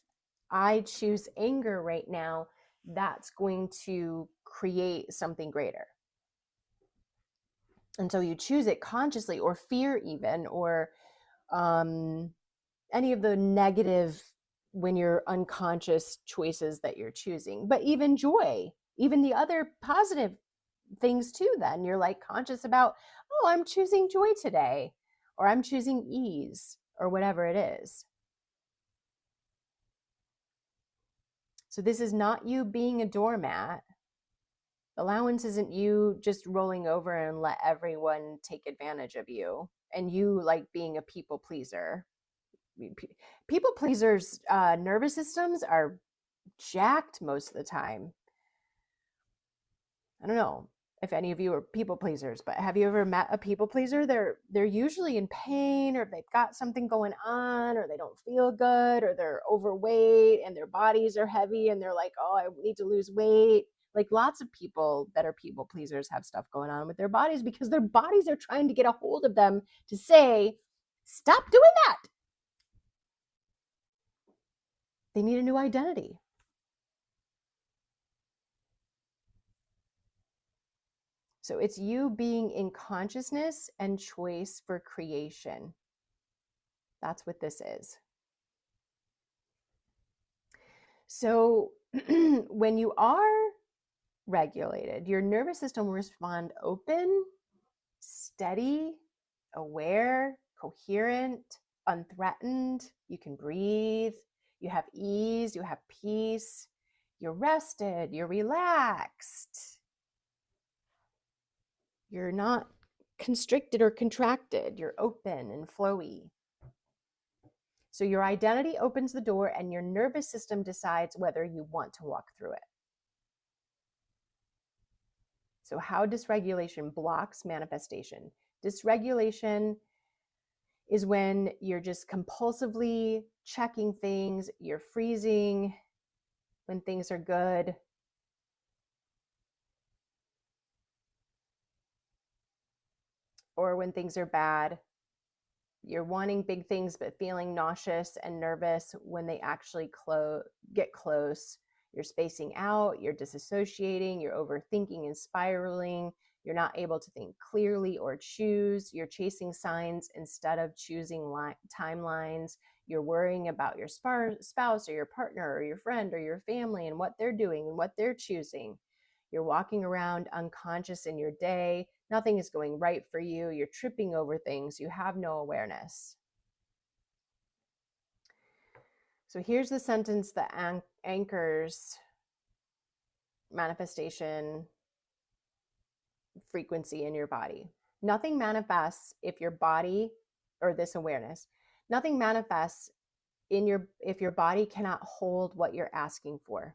I choose anger right now, that's going to create something greater. And so you choose it consciously, or fear even, or any of the negative, when you're unconscious choices that you're choosing. But even joy, even the other positive things too, then you're like conscious about, oh, I'm choosing joy today, or I'm choosing ease, or whatever it is. So this is not you being a doormat. Allowance isn't you just rolling over and let everyone take advantage of you, and you like being a people pleaser. People pleasers' nervous systems are jacked most of the time. I don't know if any of you are people pleasers, but have you ever met a people pleaser? They're usually in pain, or they've got something going on, or they don't feel good, or they're overweight and their bodies are heavy and they're like, oh, I need to lose weight. Like lots of people that are people pleasers have stuff going on with their bodies because their bodies are trying to get a hold of them to say, stop doing that. They need a new identity. So it's you being in consciousness and choice for creation. That's what this is. So when you are regulated, your nervous system will respond open, steady, aware, coherent, unthreatened. You can breathe, you have ease, you have peace, you're rested, you're relaxed. You're not constricted or contracted, you're open and flowy. So your identity opens the door and your nervous system decides whether you want to walk through it. So how dysregulation blocks manifestation. Dysregulation is when you're just compulsively checking things, you're freezing when things are good. or when things are bad. You're wanting big things but feeling nauseous and nervous when they actually get close. You're spacing out, you're disassociating, you're overthinking and spiraling. You're not able to think clearly or choose. You're chasing signs instead of choosing timelines. You're worrying about your spouse or your partner or your friend or your family and what they're doing and what they're choosing. You're walking around unconscious in your day. Nothing is going right for you. You're tripping over things. You have no awareness. So here's the sentence that anchors manifestation frequency in your body. Nothing manifests if your body, or this awareness, nothing manifests if your body cannot hold what you're asking for.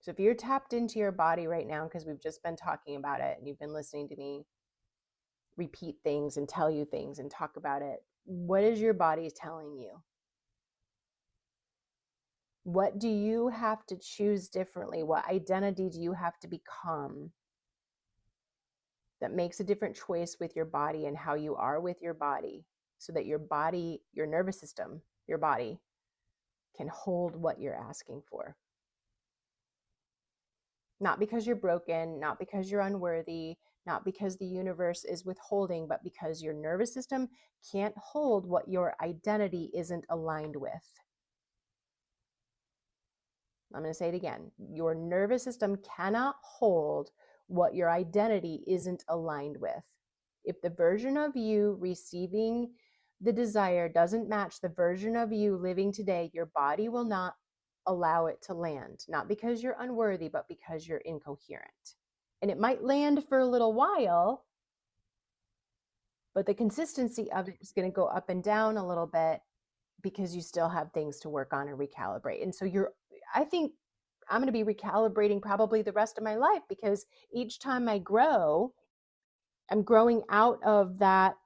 So if you're tapped into your body right now, because we've just been talking about it and you've been listening to me repeat things and tell you things and talk about it, what is your body telling you? What do you have to choose differently? What identity do you have to become that makes a different choice with your body and how you are with your body, so that your body, your nervous system, your body can hold what you're asking for? Not because you're broken, not because you're unworthy, not because the universe is withholding, but because your nervous system can't hold what your identity isn't aligned with. I'm going to say it again. Your nervous system cannot hold what your identity isn't aligned with. If the version of you receiving the desire doesn't match the version of you living today, your body will not allow it to land. Not because you're unworthy, but because you're incoherent. And it might land for a little while, but the consistency of it is going to go up and down a little bit because you still have things to work on and recalibrate. And so I think I'm going to be recalibrating probably the rest of my life, because each time I grow, I'm growing out of that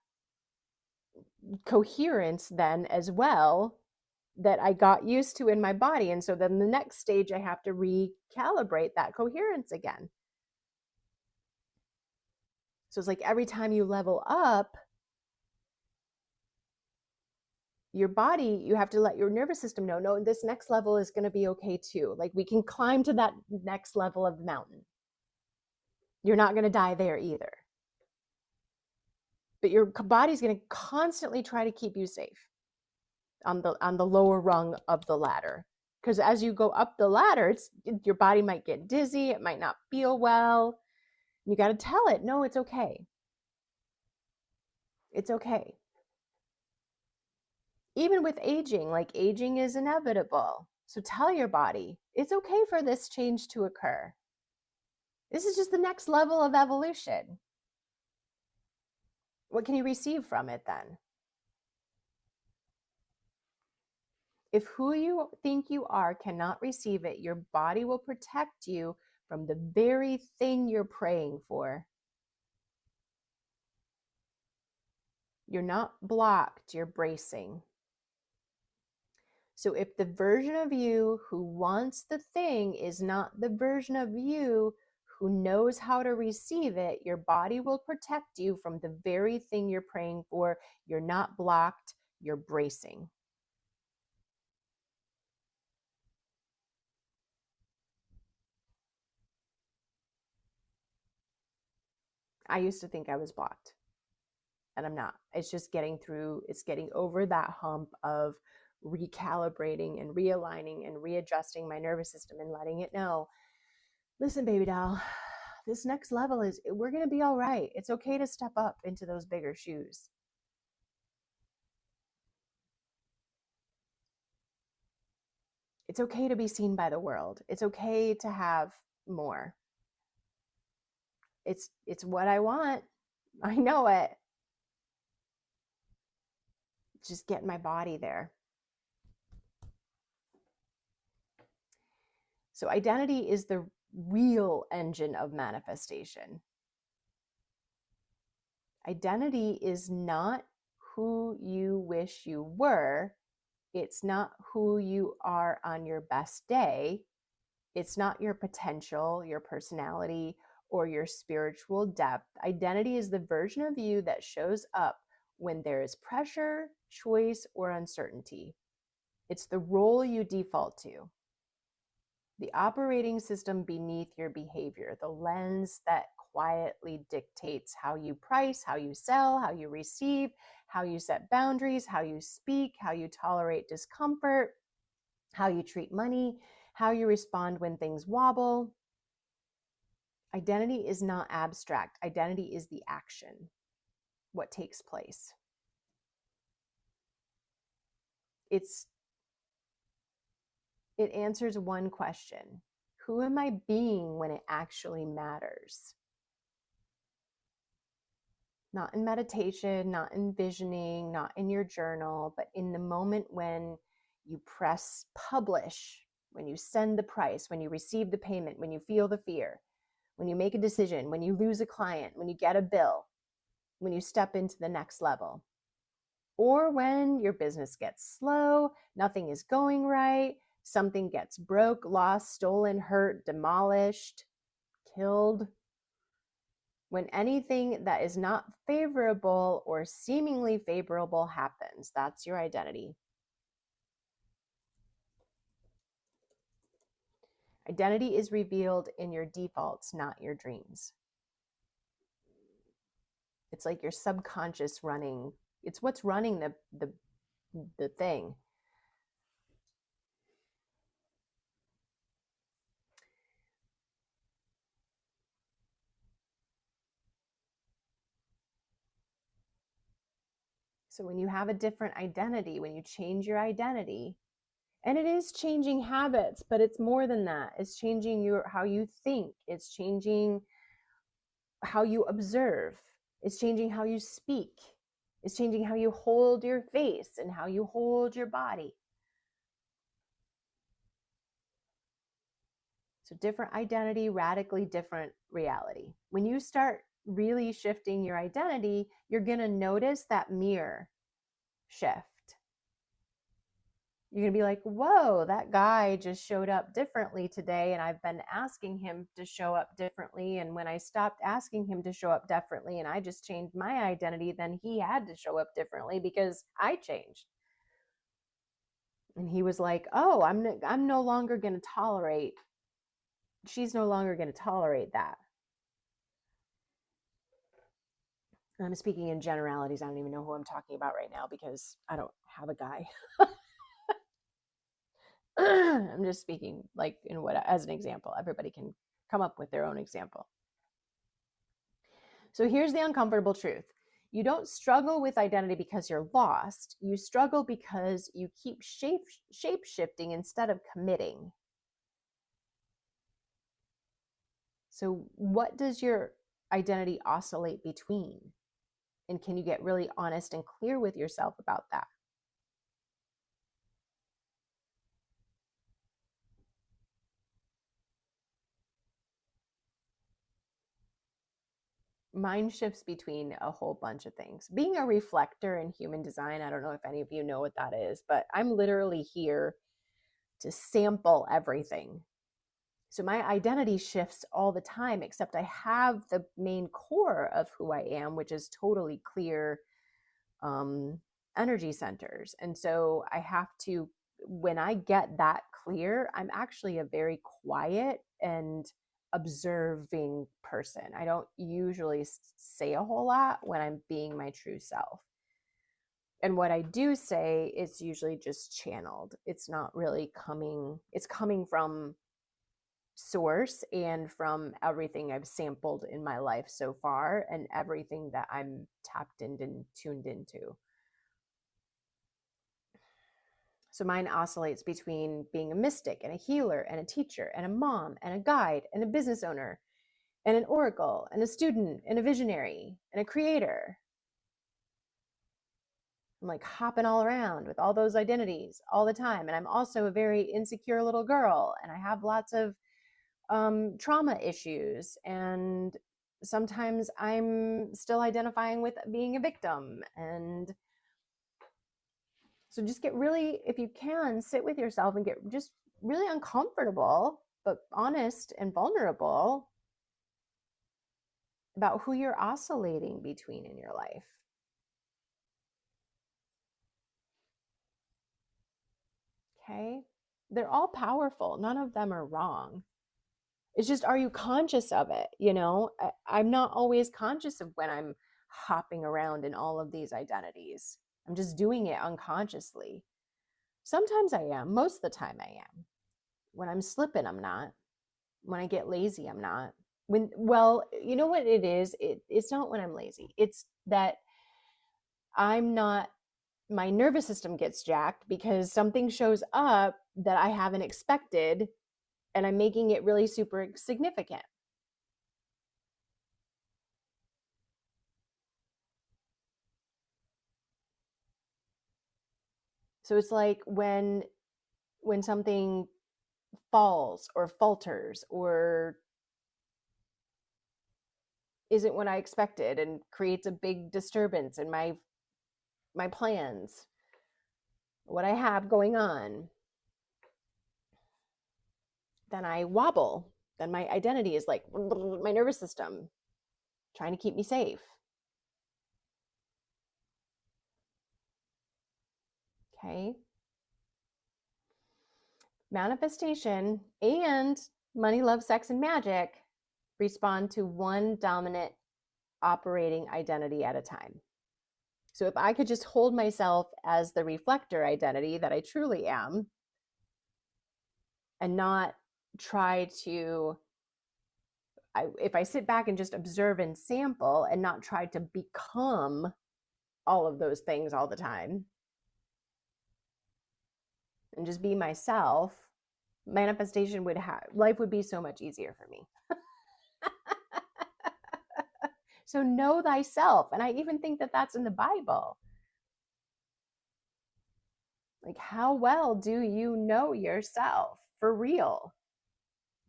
coherence then as well that I got used to in my body. And so then the next stage, I have to recalibrate that coherence again. So it's like every time you level up your body, you have to let your nervous system know, no, this next level is going to be okay too. Like, we can climb to that next level of the mountain. You're not going to die there either. But your body's going to constantly try to keep you safe on the lower rung of the ladder. Because as you go up the ladder, your body might get dizzy. It might not feel well. You got to tell it, no, it's okay. It's okay. Even with aging, like, aging is inevitable. So tell your body, it's okay for this change to occur. This is just the next level of evolution. What can you receive from it then? If who you think you are cannot receive it, your body will protect you from the very thing you're praying for. You're not blocked, you're bracing. So if the version of you who wants the thing is not the version of you who knows how to receive it, your body will protect you from the very thing you're praying for. You're not blocked, you're bracing. I used to think I was blocked, and I'm not. It's just getting over that hump of recalibrating and realigning and readjusting my nervous system and letting it know, listen, baby doll, this next level we're going to be all right. It's okay to step up into those bigger shoes. It's okay to be seen by the world. It's okay to have more. It's what I want. I know it. Just getting my body there. So identity is the real engine of manifestation. Identity is not who you wish you were. It's not who you are on your best day. It's not your potential, your personality, or your spiritual depth. Identity is the version of you that shows up when there is pressure, choice, or uncertainty. It's the role you default to, the operating system beneath your behavior, the lens that quietly dictates how you price, how you sell, how you receive, how you set boundaries, how you speak, how you tolerate discomfort, how you treat money, how you respond when things wobble. Identity is not abstract. Identity is the action, what takes place. It answers one question: who am I being when it actually matters? Not in meditation, not in visioning, not in your journal, but in the moment when you press publish, when you send the price, when you receive the payment, when you feel the fear, when you make a decision, when you lose a client, when you get a bill, when you step into the next level. Or when your business gets slow, nothing is going right, something gets broke, lost, stolen, hurt, demolished, killed. When anything that is not favorable or seemingly favorable happens, that's your identity. Identity is revealed in your defaults, not your dreams. It's like your subconscious running. It's what's running the thing. So when you have a different identity, when you change your identity, and it is changing habits, but it's more than that. It's changing how you think. It's changing how you observe. It's changing how you speak. It's changing how you hold your face and how you hold your body. So different identity, radically different reality. When you start really shifting your identity, you're going to notice that mirror shift. You're going to be like, whoa, that guy just showed up differently today, and I've been asking him to show up differently. And when I stopped asking him to show up differently and I just changed my identity, then he had to show up differently because I changed. And he was like, oh, I'm no longer going to tolerate, she's no longer going to tolerate that. I'm speaking in generalities. I don't even know who I'm talking about right now because I don't have a guy. I'm just speaking like in what, as an example. Everybody can come up with their own example. So here's the uncomfortable truth. You don't struggle with identity because you're lost. You struggle because you keep shape shifting instead of committing. So what does your identity oscillate between? And can you get really honest and clear with yourself about that? Mine shifts between a whole bunch of things. Being a reflector in human design, I don't know if any of you know what that is, but I'm literally here to sample everything. So my identity shifts all the time, except I have the main core of who I am, which is totally clear energy centers. And so I have to, when I get that clear, I'm actually a very quiet and observing person. I don't usually say a whole lot when I'm being my true self. And what I do say is usually just channeled. It's not really coming, it's coming from source and from everything I've sampled in my life so far and everything that I'm tapped into and tuned into. So mine oscillates between being a mystic and a healer and a teacher and a mom and a guide and a business owner and an oracle and a student and a visionary and a creator. I'm like hopping all around with all those identities all the time. And I'm also a very insecure little girl, and I have lots of trauma issues. And sometimes I'm still identifying with being a victim. And So just get really, if you can, sit with yourself and get just really uncomfortable, but honest and vulnerable about who you're oscillating between in your life. Okay? They're all powerful. None of them are wrong. It's just, are you conscious of it? You know, I'm not always conscious of when I'm hopping around in all of these identities. I'm just doing it unconsciously. Sometimes I am. Most of the time I am. When I'm slipping, I'm not. When I get lazy, I'm not. Well, you know what it is? It's not when I'm lazy. It's that I'm not, my nervous system gets jacked because something shows up that I haven't expected and I'm making it really super significant. So it's like when something falls or falters or isn't what I expected and creates a big disturbance in my plans, what I have going on, then I wobble. Then my identity is like my nervous system trying to keep me safe. Okay. Manifestation and money, love, sex, and magic respond to one dominant operating identity at a time. So if I could just hold myself as the reflector identity that I truly am and not try to, if I sit back and just observe and sample and not try to become all of those things all the time and just be myself, manifestation would have, life would be so much easier for me. So know thyself. And I even think that that's in the Bible. Like, how well do you know yourself for real?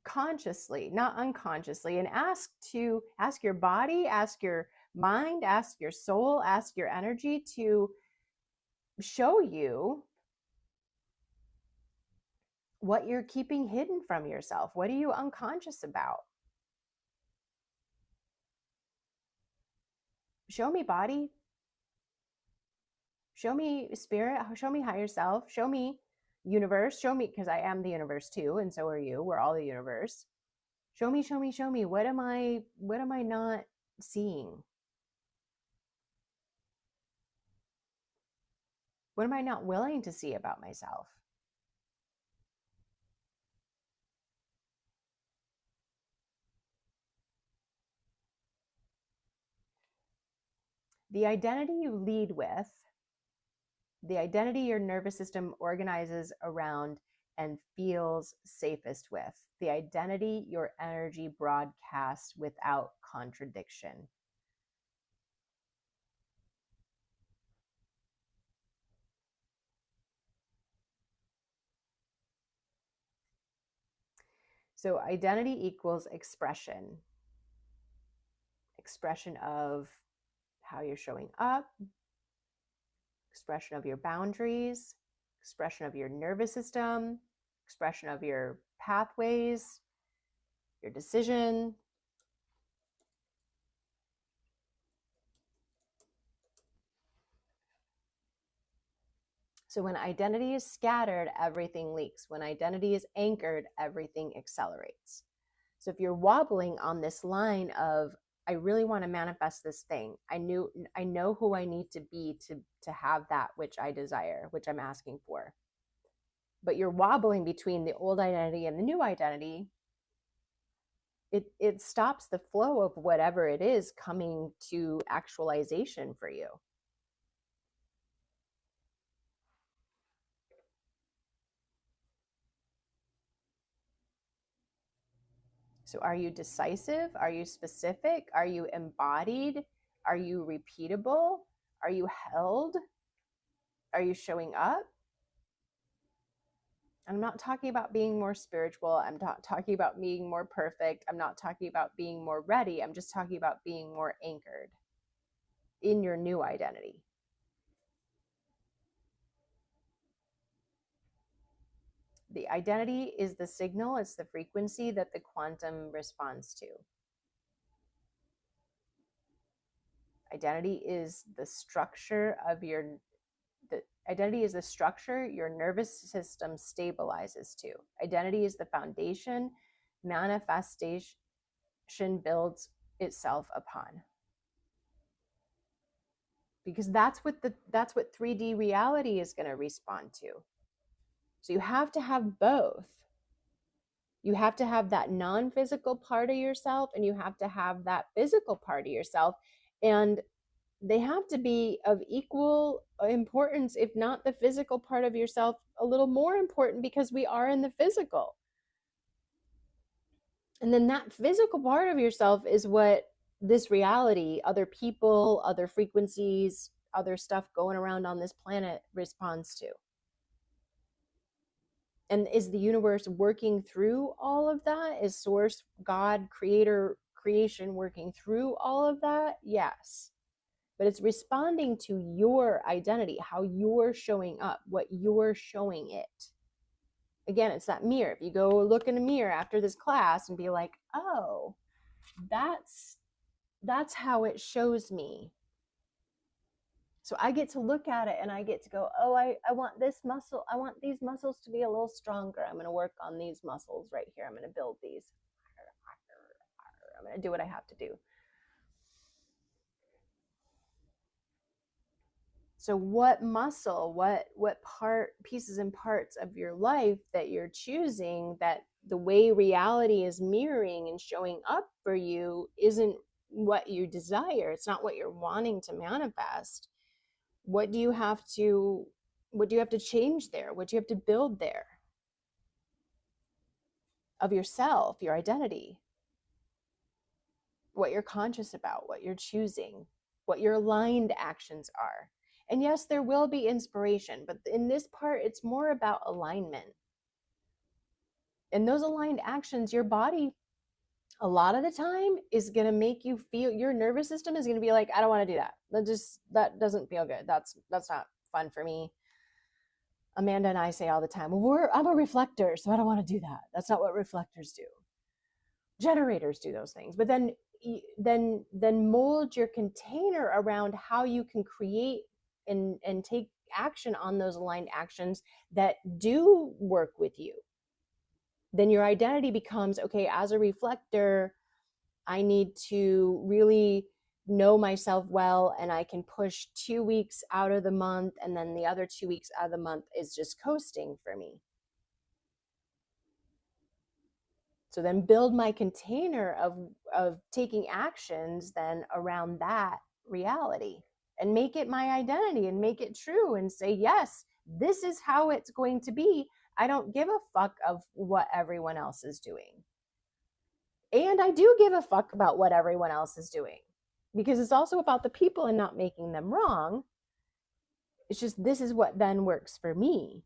Consciously, not unconsciously. And ask your body, ask your mind, ask your soul, ask your energy to show you what you're keeping hidden from yourself. What are you unconscious about? Show me, body. Show me, spirit. Show me, higher self. Show me, universe. Show me, because I am the universe too, and so are you. We're all the universe. Show me, show me, show me. What am I not seeing? What am I not willing to see about myself? The identity you lead with, the identity your nervous system organizes around and feels safest with, the identity your energy broadcasts without contradiction. So identity equals expression. Expression of how you're showing up, expression of your boundaries, expression of your nervous system, expression of your pathways, your decision. So when identity is scattered, everything leaks. When identity is anchored, everything accelerates. So if you're wobbling on this line of, I really want to manifest this thing, I know who I need to be to have that which I desire, which I'm asking for, but you're wobbling between the old identity and the new identity, it stops the flow of whatever it is coming to actualization for you. So are you decisive? Are you specific? Are you embodied? Are you repeatable? Are you held? Are you showing up? I'm not talking about being more spiritual. I'm not talking about being more perfect. I'm not talking about being more ready. I'm just talking about being more anchored in your new identity. The identity is the signal, it's the frequency that the quantum responds to. Identity is the structure of the identity is the structure your nervous system stabilizes to. Identity is the foundation manifestation builds itself upon. Because that's what 3D reality is going to respond to. So you have to have both. You have to have that non-physical part of yourself, and you have to have that physical part of yourself. And they have to be of equal importance, if not the physical part of yourself a little more important, because we are in the physical. And then that physical part of yourself is what this reality, other people, other frequencies, other stuff going around on this planet responds to. And is the universe working through all of that? Is source, God, creator, creation working through all of that? Yes. But it's responding to your identity, how you're showing up, what you're showing it. Again, it's that mirror. If you go look in a mirror after this class and be like, oh, that's how it shows me. So I get to look at it and I get to go, oh, I want this muscle. I want these muscles to be a little stronger. I'm going to work on these muscles right here. I'm going to build these. I'm going to do what I have to do. So what muscle, what pieces and parts of your life that you're choosing, that the way reality is mirroring and showing up for you isn't what you desire. It's not what you're wanting to manifest. What do you have to change there? What do you have to build there of yourself, your identity? What you're conscious about, what you're choosing, what your aligned actions are. And yes, there will be inspiration, but in this part, it's more about alignment. And those aligned actions, your body, a lot of the time, is going to make you feel, your nervous system is going to be like, I don't want to do that. That doesn't feel good. That's not fun for me. Amanda and I say all the time, well, I'm a reflector, so I don't want to do that. That's not what reflectors do. Generators do those things. But then mold your container around how you can create and take action on those aligned actions that do work with you. Then your identity becomes, okay, as a reflector, I need to really know myself well, and I can push 2 weeks out of the month, and then the other 2 weeks out of the month is just coasting for me. So then build my container of taking actions then around that reality, and make it my identity and make it true and say, yes, this is how it's going to be. I don't give a fuck of what everyone else is doing. And I do give a fuck about what everyone else is doing, because it's also about the people and not making them wrong. It's just, this is what then works for me.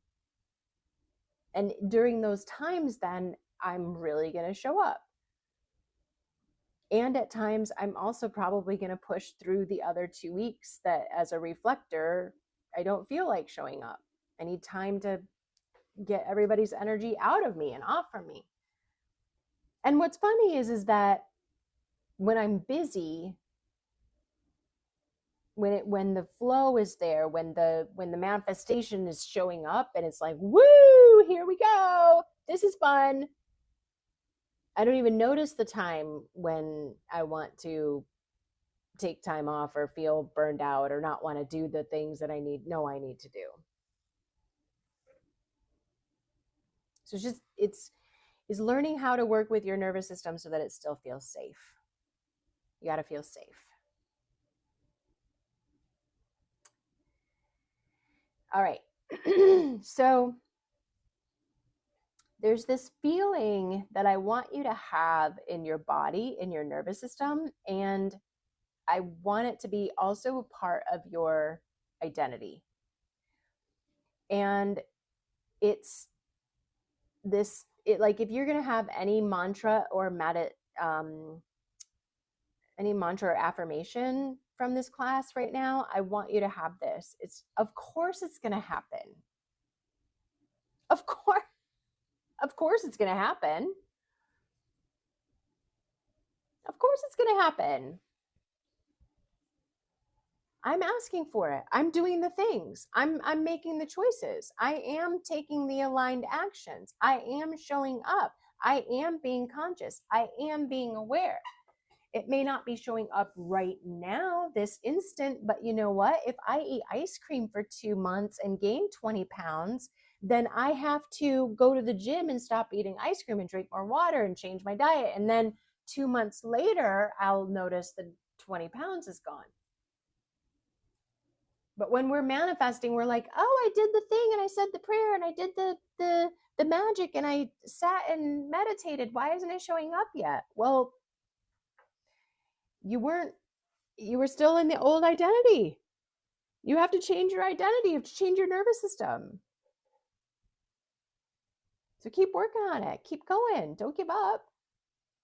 And during those times, then I'm really going to show up. And at times, I'm also probably going to push through the other 2 weeks that, as a reflector, I don't feel like showing up. I need time to get everybody's energy out of me and off from me. And what's funny is that when I'm busy, when the flow is there, when the manifestation is showing up, and it's like, woo, here we go, this is fun, I don't even notice the time when I want to take time off or feel burned out or not want to do the things that I need to do. So it's learning how to work with your nervous system so that it still feels safe. You got to feel safe. All right. So there's this feeling that I want you to have in your body, in your nervous system, and I want it to be also a part of your identity. And it's this, like, if you're going to have any mantra or any mantra or affirmation from this class right now, I want you to have this. Of course it's going to happen. Of course. Of course it's going to happen. Of course it's going to happen. I'm asking for it. I'm doing the things. I'm making the choices. I am taking the aligned actions. I am showing up. I am being conscious. I am being aware. It may not be showing up right now, this instant, but you know what? If I eat ice cream for 2 months and gain 20 pounds, then I have to go to the gym and stop eating ice cream and drink more water and change my diet. And then 2 months later, I'll notice the 20 pounds is gone. But when we're manifesting, we're like, oh, I did the thing and I said the prayer and I did the magic and I sat and meditated. Why isn't it showing up yet? Well, you were still in the old identity. You have to change your identity. You have to change your nervous system. So keep working on it. Keep going. Don't give up.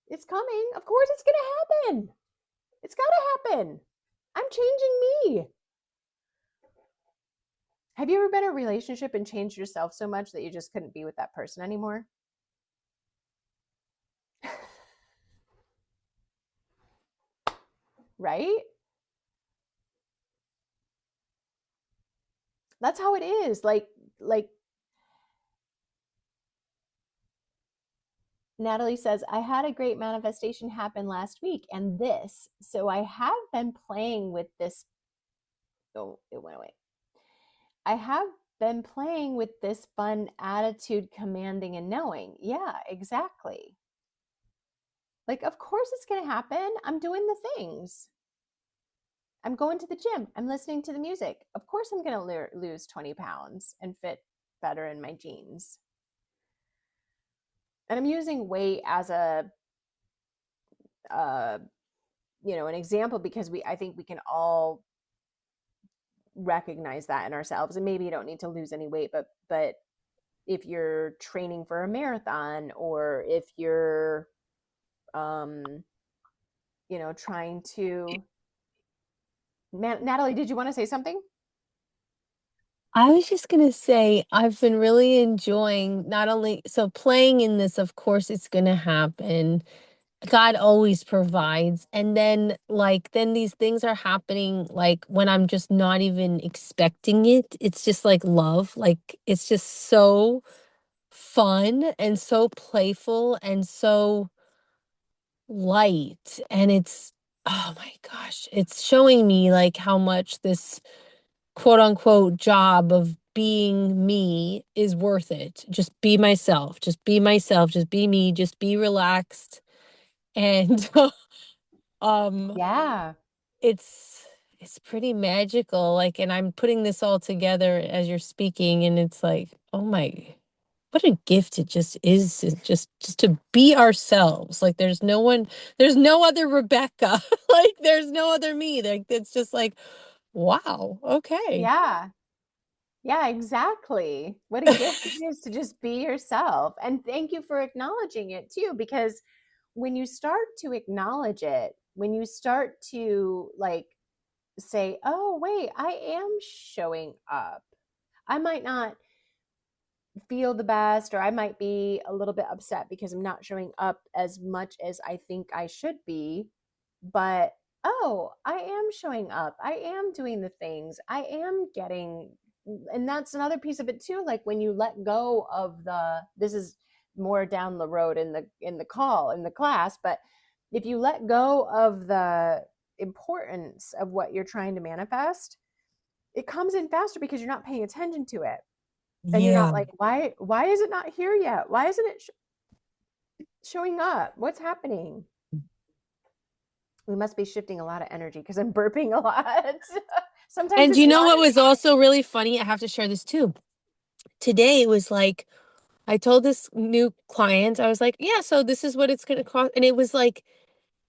It's coming. Of course it's going to happen. It's got to happen. I'm changing me. Have you ever been in a relationship and changed yourself so much that you just couldn't be with that person anymore? Right? That's how it is. Like Natalie says, I had a great manifestation happen last week and this. So I have been playing with this. Oh, it went away. I have been playing with this fun attitude, commanding and knowing. Yeah, exactly. Like, of course it's going to happen. I'm doing the things. I'm going to the gym. I'm listening to the music. Of course I'm going to lose 20 pounds and fit better in my jeans. And I'm using weight as an example because I think we can all recognize that in ourselves. And maybe you don't need to lose any weight, but if you're training for a marathon or if you're trying to Natalie, did you want to say something? I was just gonna say, I've been really enjoying not only so playing in this, of course it's gonna happen. God always provides. And then then these things are happening like when I'm just not even expecting it. It's just like love. Like it's just so fun and so playful and so light. And it's oh my gosh, it's showing me like how much this quote unquote job of being me is worth it. Just be myself, just be myself, just be me, just be relaxed. And Yeah. it's pretty magical. Like, and I'm putting this all together as you're speaking, and it's like, oh my, what a gift it just is just to be ourselves. Like there's no other Rebecca. Like there's no other me. Like it's just like, wow, okay. Yeah. Yeah, exactly. What a gift it is to just be yourself. And thank you for acknowledging it too, because when you start to acknowledge it, when you start to say, oh, wait, I am showing up. I might not feel the best, or I might be a little bit upset because I'm not showing up as much as I think I should be. But, oh, I am showing up. I am doing the things. I am getting, and that's another piece of it too. Like when you let go of this is more down the road in the class, but if you let go of the importance of what you're trying to manifest, it comes in faster because you're not paying attention to it. And you're not like, why is it not here yet? Why isn't it showing up? What's happening? We must be shifting a lot of energy because I'm burping a lot. Sometimes. And you know what was also really funny? I have to share this too. Today it was like, I told this new client, I was like, yeah, so this is what it's going to cost. And it was like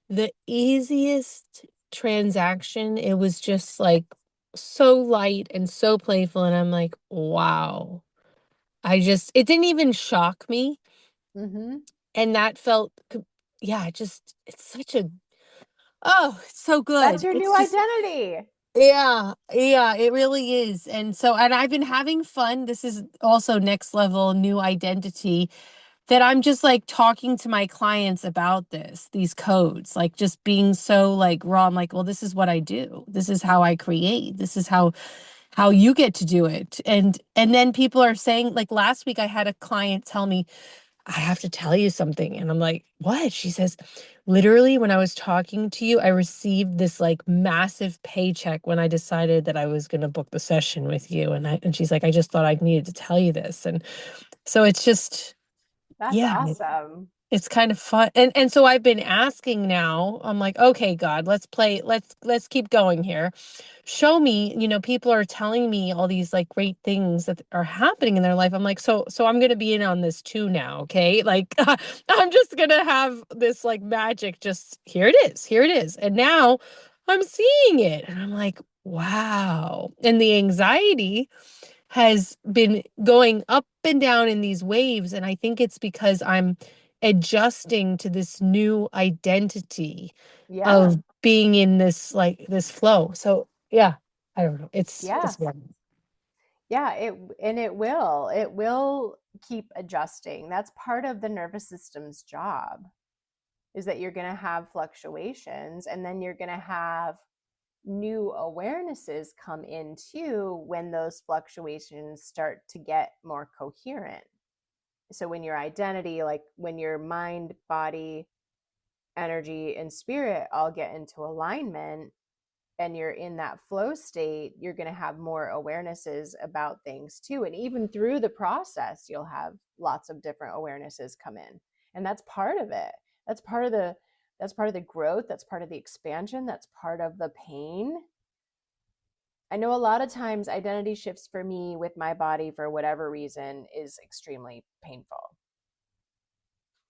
the easiest transaction. It was just like so light and so playful. And I'm like, wow. It didn't even shock me. Mm-hmm. And that felt, yeah, it's such a, oh, it's so good. That's your new identity. Yeah, it really is. And I've been having fun. This is also next level new identity. that I'm just like talking to my clients about these codes, like just being so like raw. I'm like, well, this is what I do. This is how I create. This is how you get to do it. And then people are saying, like last week I had a client tell me, I have to tell you something. And I'm like, what? She says, literally, when I was talking to you, I received this like massive paycheck when I decided that I was going to book the session with you. And she's like, I just thought I needed to tell you this. And so it's just, That's yeah, awesome. it's kind of fun. And so I've been asking now, I'm like, okay, God, let's keep going here. Show me, people are telling me all these like great things that are happening in their life. I'm like, so I'm going to be in on this too now. Okay. Like, I'm just going to have this like magic, just here it is. Here it is. And now I'm seeing it. And I'm like, wow. And the anxiety has been going up and down in these waves. And I think it's because I'm adjusting to this new identity Yeah. of being in this like this flow. So yeah, I don't know. It's Yeah. fun. Yeah, it will keep adjusting. That's part of the nervous system's job, is that you're going to have fluctuations, and then you're going to have new awarenesses come in too when those fluctuations start to get more coherent. So when your identity, like when your mind, body, energy, and spirit all get into alignment and you're in that flow state, you're going to have more awarenesses about things too. And even through the process, you'll have lots of different awarenesses come in. And that's part of it. That's part of the growth. That's part of the expansion. That's part of the pain. I know a lot of times identity shifts for me with my body for whatever reason is extremely painful.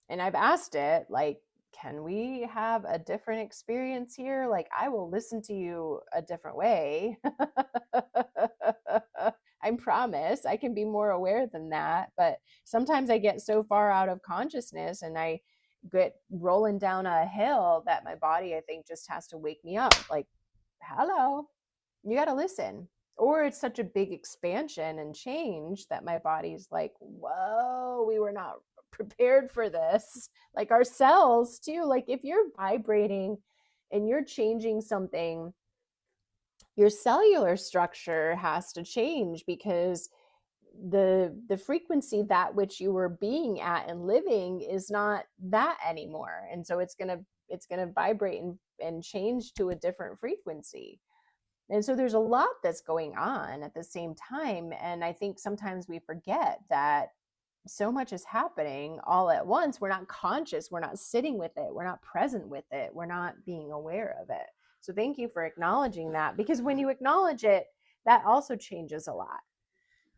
And I've asked it, like, can we have a different experience here? Like, I will listen to you a different way. I promise I can be more aware than that. But sometimes I get so far out of consciousness and I get rolling down a hill that my body, I think, just has to wake me up. Like, hello, you got to listen. Or it's such a big expansion and change that my body's like, whoa, we were not prepared for this. Like our cells too, like if you're vibrating and you're changing something, your cellular structure has to change, because the frequency that which you were being at and living is not that anymore. And so it's gonna vibrate and change to a different frequency. And so there's a lot that's going on at the same time. And I think sometimes we forget that so much is happening all at once. We're not conscious. We're not sitting with it. We're not present with it. We're not being aware of it. So thank you for acknowledging that, because when you acknowledge it, that also changes a lot.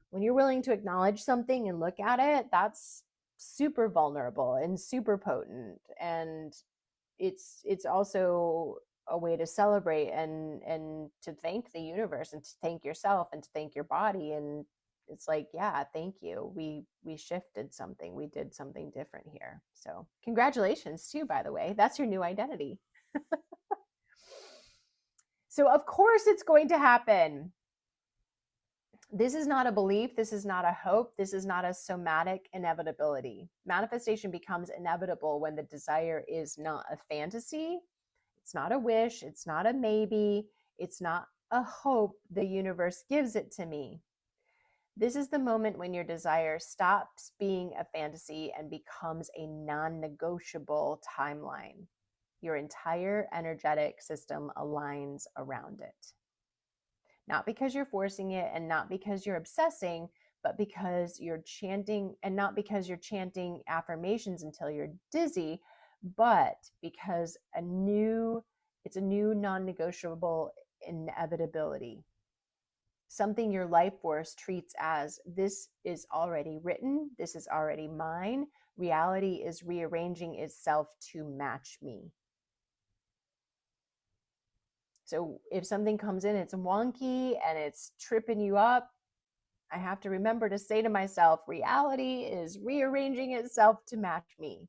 When you're willing to acknowledge something and look at it, that's super vulnerable and super potent. And it's also a way to celebrate and to thank the universe and to thank yourself and to thank your body. And it's like, yeah, thank you, we shifted something, we did something different here. So congratulations too, by the way, that's your new identity. So of course it's going to happen. This is not a belief, this is not a hope, this is not a somatic inevitability. Manifestation becomes inevitable when the desire is not a fantasy, it's not a wish, it's not a maybe, it's not a hope the universe gives it to me. This is the moment when your desire stops being a fantasy and becomes a non-negotiable timeline. Your entire energetic system aligns around it. Not because you're forcing it and not because you're obsessing, but because you're chanting, and not because you're chanting affirmations until you're dizzy, but because it's a new non-negotiable inevitability. Something your life force treats as, this is already written, this is already mine. Reality is rearranging itself to match me. So if something comes in, it's wonky and it's tripping you up, I have to remember to say to myself, reality is rearranging itself to match me.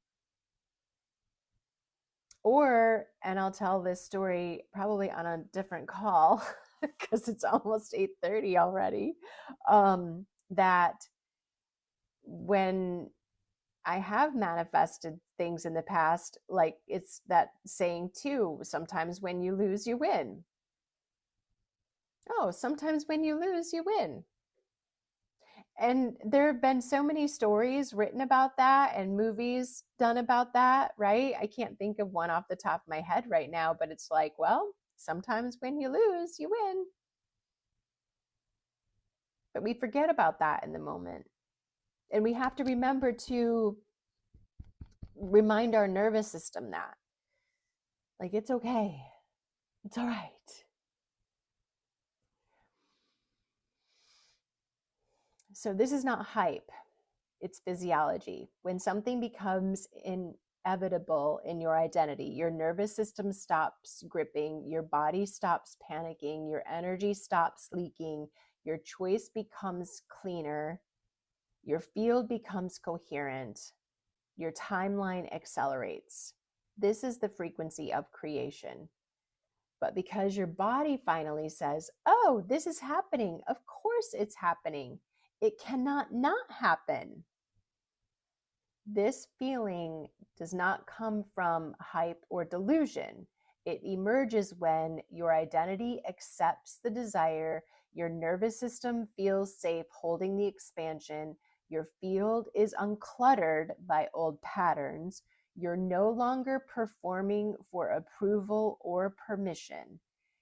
Or, and I'll tell this story probably on a different call because it's almost 8:30 already, that when I have manifested things in the past, like it's that saying too, sometimes when you lose, you win. Oh, sometimes when you lose, you win. And there have been so many stories written about that and movies done about that, right? I can't think of one off the top of my head right now, but it's like, well, sometimes when you lose, you win. But we forget about that in the moment. And we have to remember to remind our nervous system that, like, it's okay. It's all right. So this is not hype. It's physiology. When something becomes inevitable in your identity, your nervous system stops gripping, your body stops panicking, your energy stops leaking, your choice becomes cleaner, your field becomes coherent, your timeline accelerates. This is the frequency of creation. But because your body finally says, oh, this is happening, of course it's happening, it cannot not happen. This feeling does not come from hype or delusion. It emerges when your identity accepts the desire, your nervous system feels safe holding the expansion, your field is uncluttered by old patterns, you're no longer performing for approval or permission.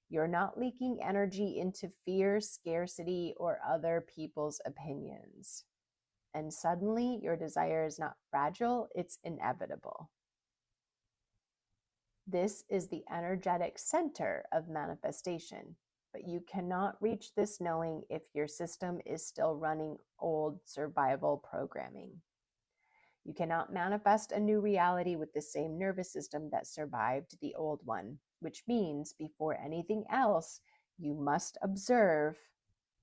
You're not leaking energy into fear, scarcity, or other people's opinions. And suddenly your desire is not fragile, it's inevitable. This is the energetic center of manifestation, but you cannot reach this knowing if your system is still running old survival programming. You cannot manifest a new reality with the same nervous system that survived the old one, which means before anything else, you must observe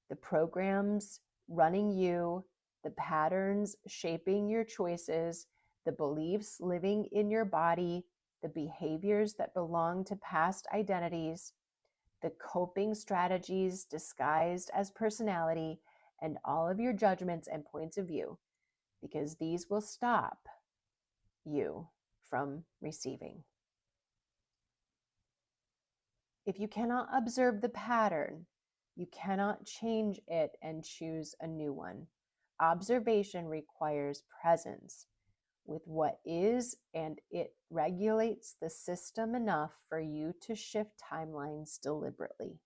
the programs running you, the patterns shaping your choices, the beliefs living in your body, the behaviors that belong to past identities, the coping strategies disguised as personality, and all of your judgments and points of view, because these will stop you from receiving. If you cannot observe the pattern, you cannot change it and choose a new one. Observation requires presence with what is, and it regulates the system enough for you to shift timelines deliberately.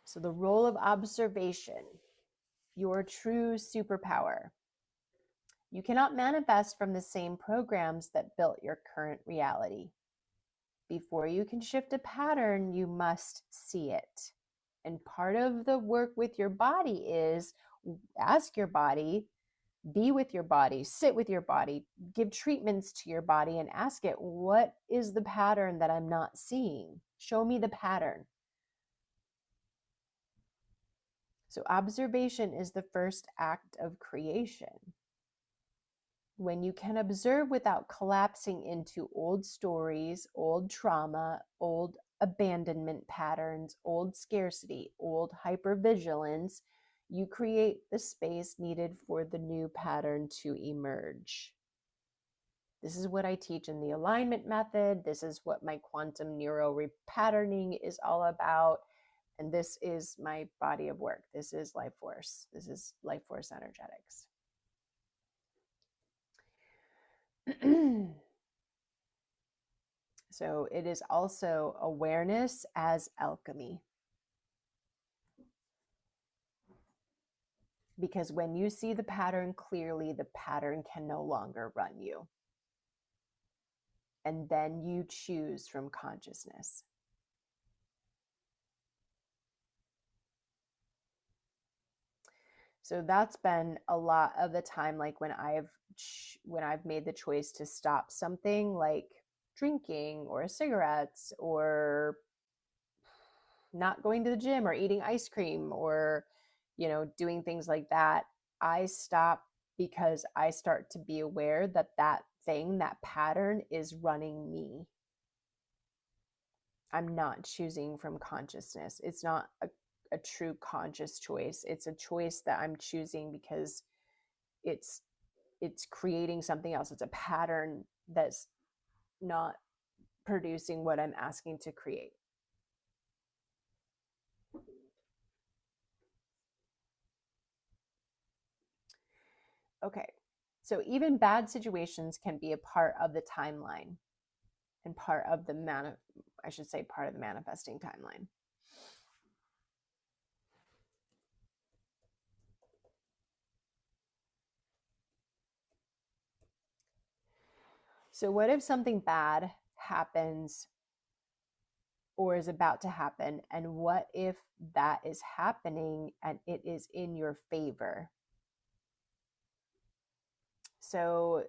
So the role of observation, your true superpower. You cannot manifest from the same programs that built your current reality. Before you can shift a pattern, you must see it. And part of the work with your body is ask your body, be with your body, sit with your body, give treatments to your body and ask it, what is the pattern that I'm not seeing? Show me the pattern. So observation is the first act of creation. When you can observe without collapsing into old stories, old trauma, old abandonment patterns, old scarcity, old hypervigilance, you create the space needed for the new pattern to emerge. This is what I teach in the alignment method. This is what my quantum neuro repatterning is all about. And this is my body of work. This is Life Force. This is Life Force Energetics. So it is also awareness as alchemy. Because when you see the pattern clearly, the pattern can no longer run you. And then you choose from consciousness. So that's been a lot of the time, like when I've made the choice to stop something like drinking or cigarettes or not going to the gym or eating ice cream or, doing things like that. I stop because I start to be aware that that thing, that pattern is running me. I'm not choosing from consciousness. It's not a true conscious choice. It's a choice that I'm choosing because it's creating something else. It's a pattern that's not producing what I'm asking to create. Okay, so even bad situations can be a part of the timeline and part of the part of the manifesting timeline. So what if something bad happens or is about to happen, and what if that is happening and it is in your favor? So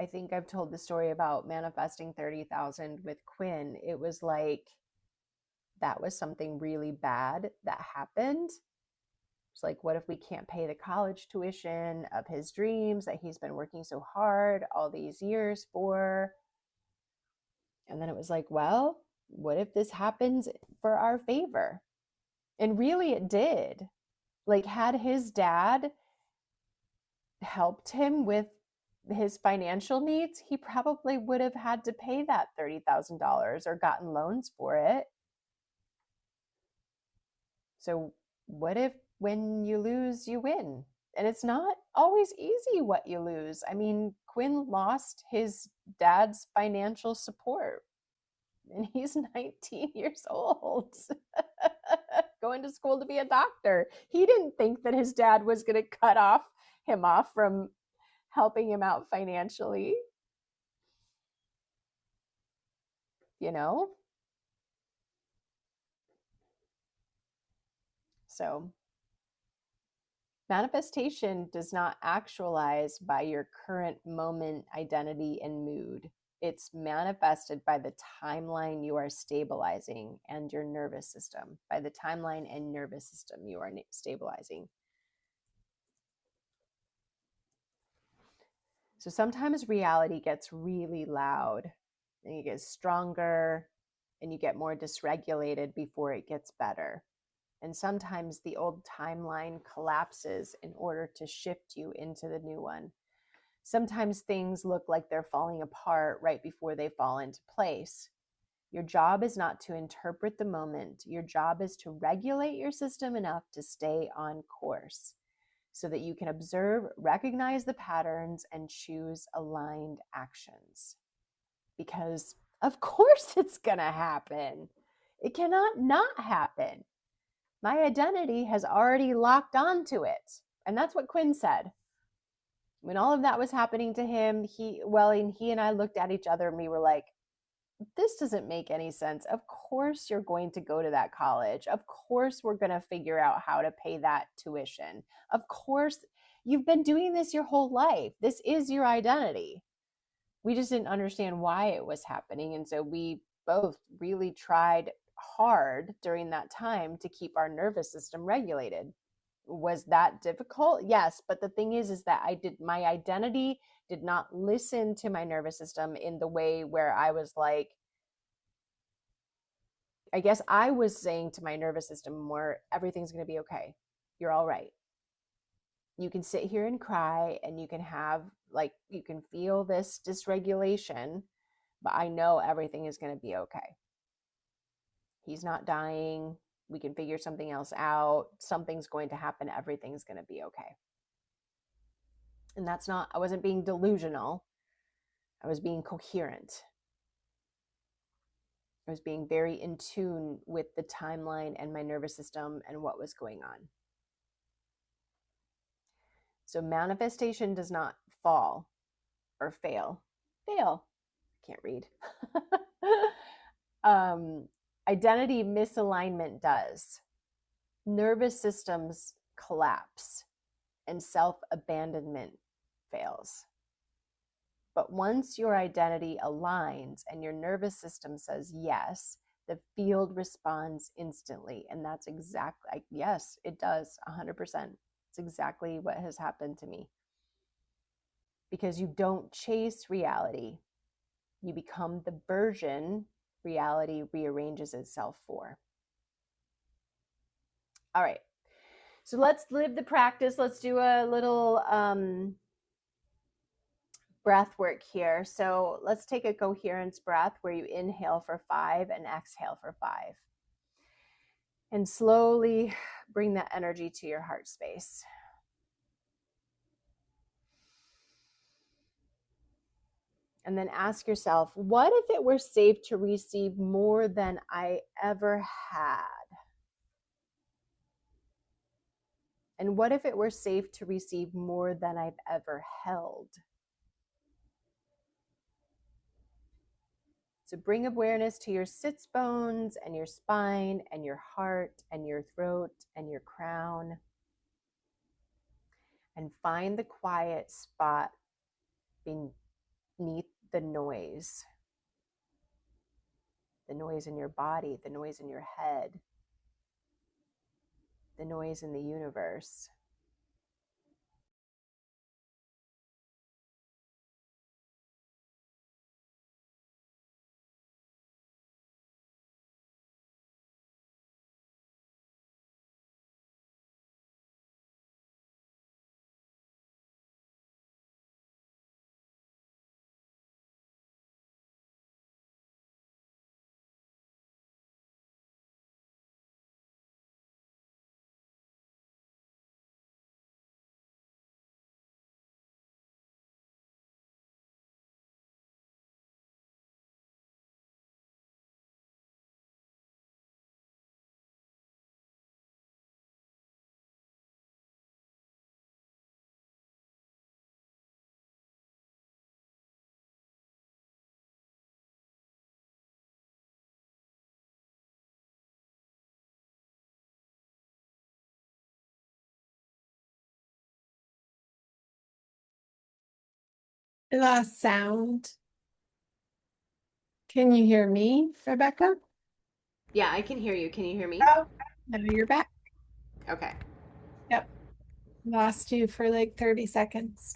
I think I've told the story about manifesting 30,000 with Quinn. It was like that was something really bad that happened. It's like, what if we can't pay the college tuition of his dreams that he's been working so hard all these years for? And then it was like, well, what if this happens for our favor? And really it did. Like, had his dad helped him with his financial needs, he probably would have had to pay that $30,000 or gotten loans for it. So what if when you lose, you win? And it's not always easy what you lose. I mean, Quinn lost his dad's financial support, and he's 19 years old, going to school to be a doctor. He didn't think that his dad was going to cut him off from helping him out financially, you know? So manifestation does not actualize by your current moment, identity, and mood. It's manifested by the timeline you are stabilizing and your nervous system. By the timeline and nervous system you are stabilizing. So sometimes reality gets really loud and it gets stronger and you get more dysregulated before it gets better. And sometimes the old timeline collapses in order to shift you into the new one. Sometimes things look like they're falling apart right before they fall into place. Your job is not to interpret the moment. Your job is to regulate your system enough to stay on course so that you can observe, recognize the patterns, and choose aligned actions. Because of course it's going to happen. It cannot not happen. My identity has already locked onto it. And that's what Quinn said. When all of that was happening to him, he and I looked at each other and we were like, this doesn't make any sense. Of course you're going to go to that college. Of course we're going to figure out how to pay that tuition. Of course you've been doing this your whole life. This is your identity. We just didn't understand why it was happening. And so we both really tried hard during that time to keep our nervous system regulated. Was that difficult? Yes. But the thing is that my identity did not listen to my nervous system in the way where I was like, I guess I was saying to my nervous system more, everything's going to be okay. You're all right. You can sit here and cry and you can feel this dysregulation, but I know everything is going to be okay. He's not dying. We can figure something else out. Something's going to happen. Everything's going to be okay. And I wasn't being delusional. I was being coherent. I was being very in tune with the timeline and my nervous system and what was going on. So manifestation does not fall or fail. Fail. Can't read. Identity misalignment does. Nervous systems collapse and self-abandonment fails. But once your identity aligns and your nervous system says yes, the field responds instantly. And that's exactly, yes, it does, 100%. It's exactly what has happened to me. Because you don't chase reality. You become the version reality rearranges itself for. All right. So let's live the practice. Let's do a little breath work here. So let's take a coherence breath where you inhale for 5 and exhale for 5. And slowly bring that energy to your heart space. And then ask yourself, what if it were safe to receive more than I ever had? And what if it were safe to receive more than I've ever held? So bring awareness to your sits bones and your spine and your heart and your throat and your crown. And find the quiet spot beneath the noise. The noise in your body, the noise in your head, the noise in the universe. I lost sound. Can you hear me, Rebecca? Yeah, I can hear you. Can you hear me? Oh, no, you're back. Okay. Yep. Lost you for like 30 seconds.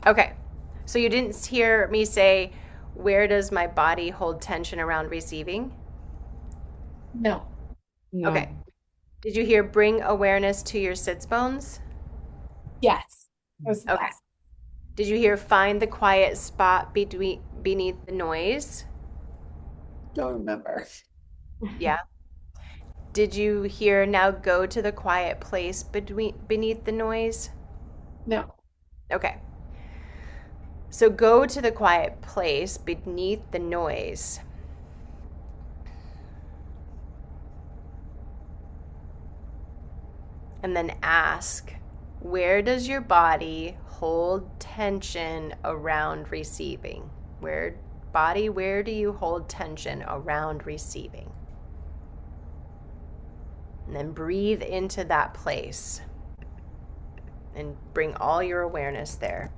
Okay. So you didn't hear me say, where does my body hold tension around receiving? No. No. Okay. Did you hear bring awareness to your sits bones? Yes. That was the Okay. last. Did you hear find the quiet spot beneath the noise? Don't remember. Yeah. Did you hear now go to the quiet place beneath the noise? No. Okay. So go to the quiet place beneath the noise. And then ask, where does your body hold tension around receiving? Where do you hold tension around receiving? And then breathe into that place and bring all your awareness there.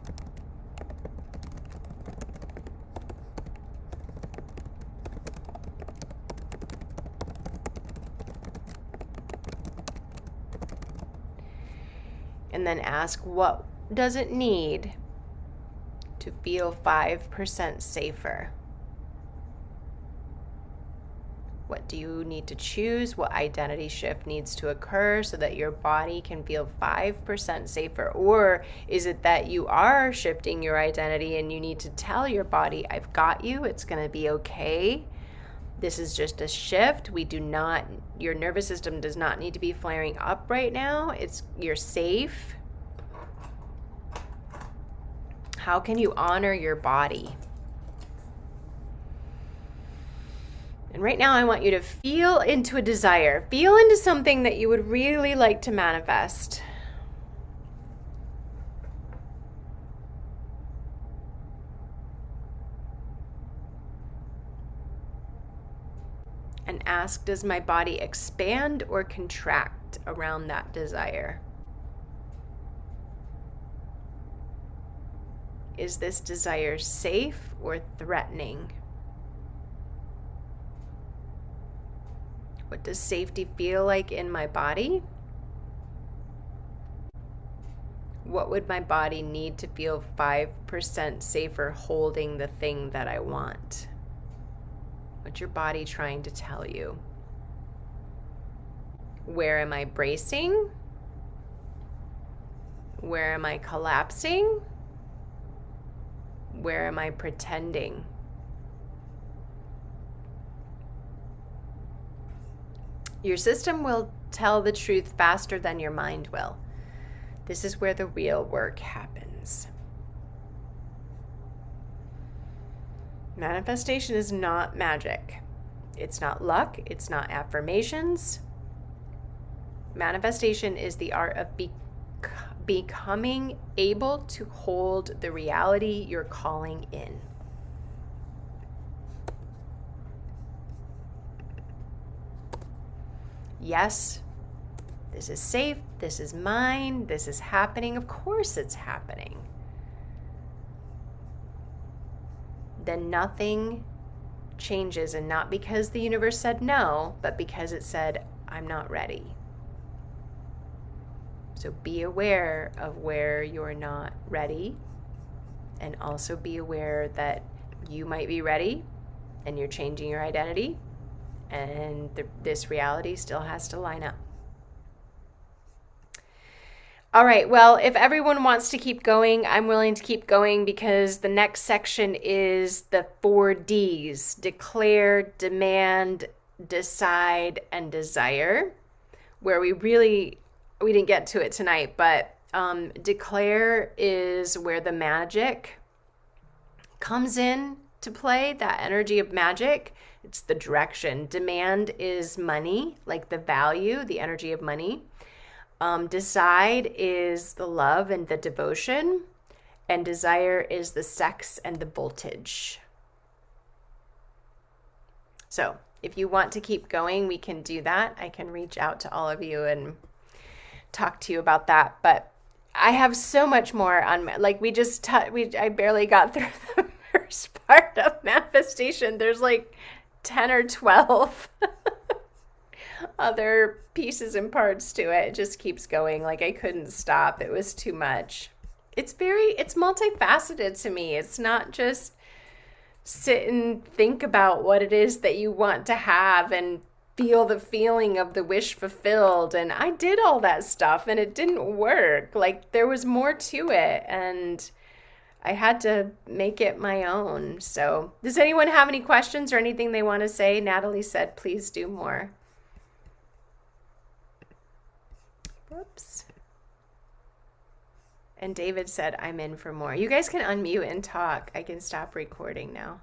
And then ask, what does it need to feel 5% safer? What do you need to choose? What identity shift needs to occur so that your body can feel 5% safer? Or is it that you are shifting your identity and you need to tell your body, I've got you, it's going to be okay. This is just a shift. Your nervous system does not need to be flaring up right now. You're safe. How can you honor your body? And right now I want you to feel into a desire. Feel into something that you would really like to manifest. And ask, does my body expand or contract around that desire? Is this desire safe or threatening? What does safety feel like in my body? What would my body need to feel 5% safer holding the thing that I want? What's your body trying to tell you? Where am I bracing? Where am I collapsing? Where am I pretending? Your system will tell the truth faster than your mind will. This is where the real work happens. Manifestation is not magic. It's not luck. It's not affirmations. Manifestation is the art of becoming able to hold the reality you're calling in. Yes, this is safe. This is mine. This is happening. Of course it's happening. Then nothing changes, and not because the universe said no, but because it said, I'm not ready. So be aware of where you're not ready, and also be aware that you might be ready and you're changing your identity, and this reality still has to line up. All right, well, if everyone wants to keep going, I'm willing to keep going, because the next section is the 4 Ds: declare, demand, decide, and desire, where we didn't get to it tonight, but declare is where the magic comes in to play, that energy of magic. It's the direction. Demand is money, like the value, the energy of money. Decide is the love and the devotion, and desire is the sex and the voltage. So if you want to keep going, we can do that. I can reach out to all of you and talk to you about that. But I have so much more on, like I barely got through the first part of manifestation. There's like 10 or 12 other pieces and parts to it. It just keeps going. Like, I couldn't stop. It was too much. It's multifaceted to me. It's not just sit and think about what it is that you want to have and feel the feeling of the wish fulfilled. And I did all that stuff and it didn't work. Like, there was more to it, and I had to make it my own. So does anyone have any questions or anything they want to say? Natalie said, please do more. Whoops. And David said, I'm in for more. You guys can unmute and talk. I can stop recording now.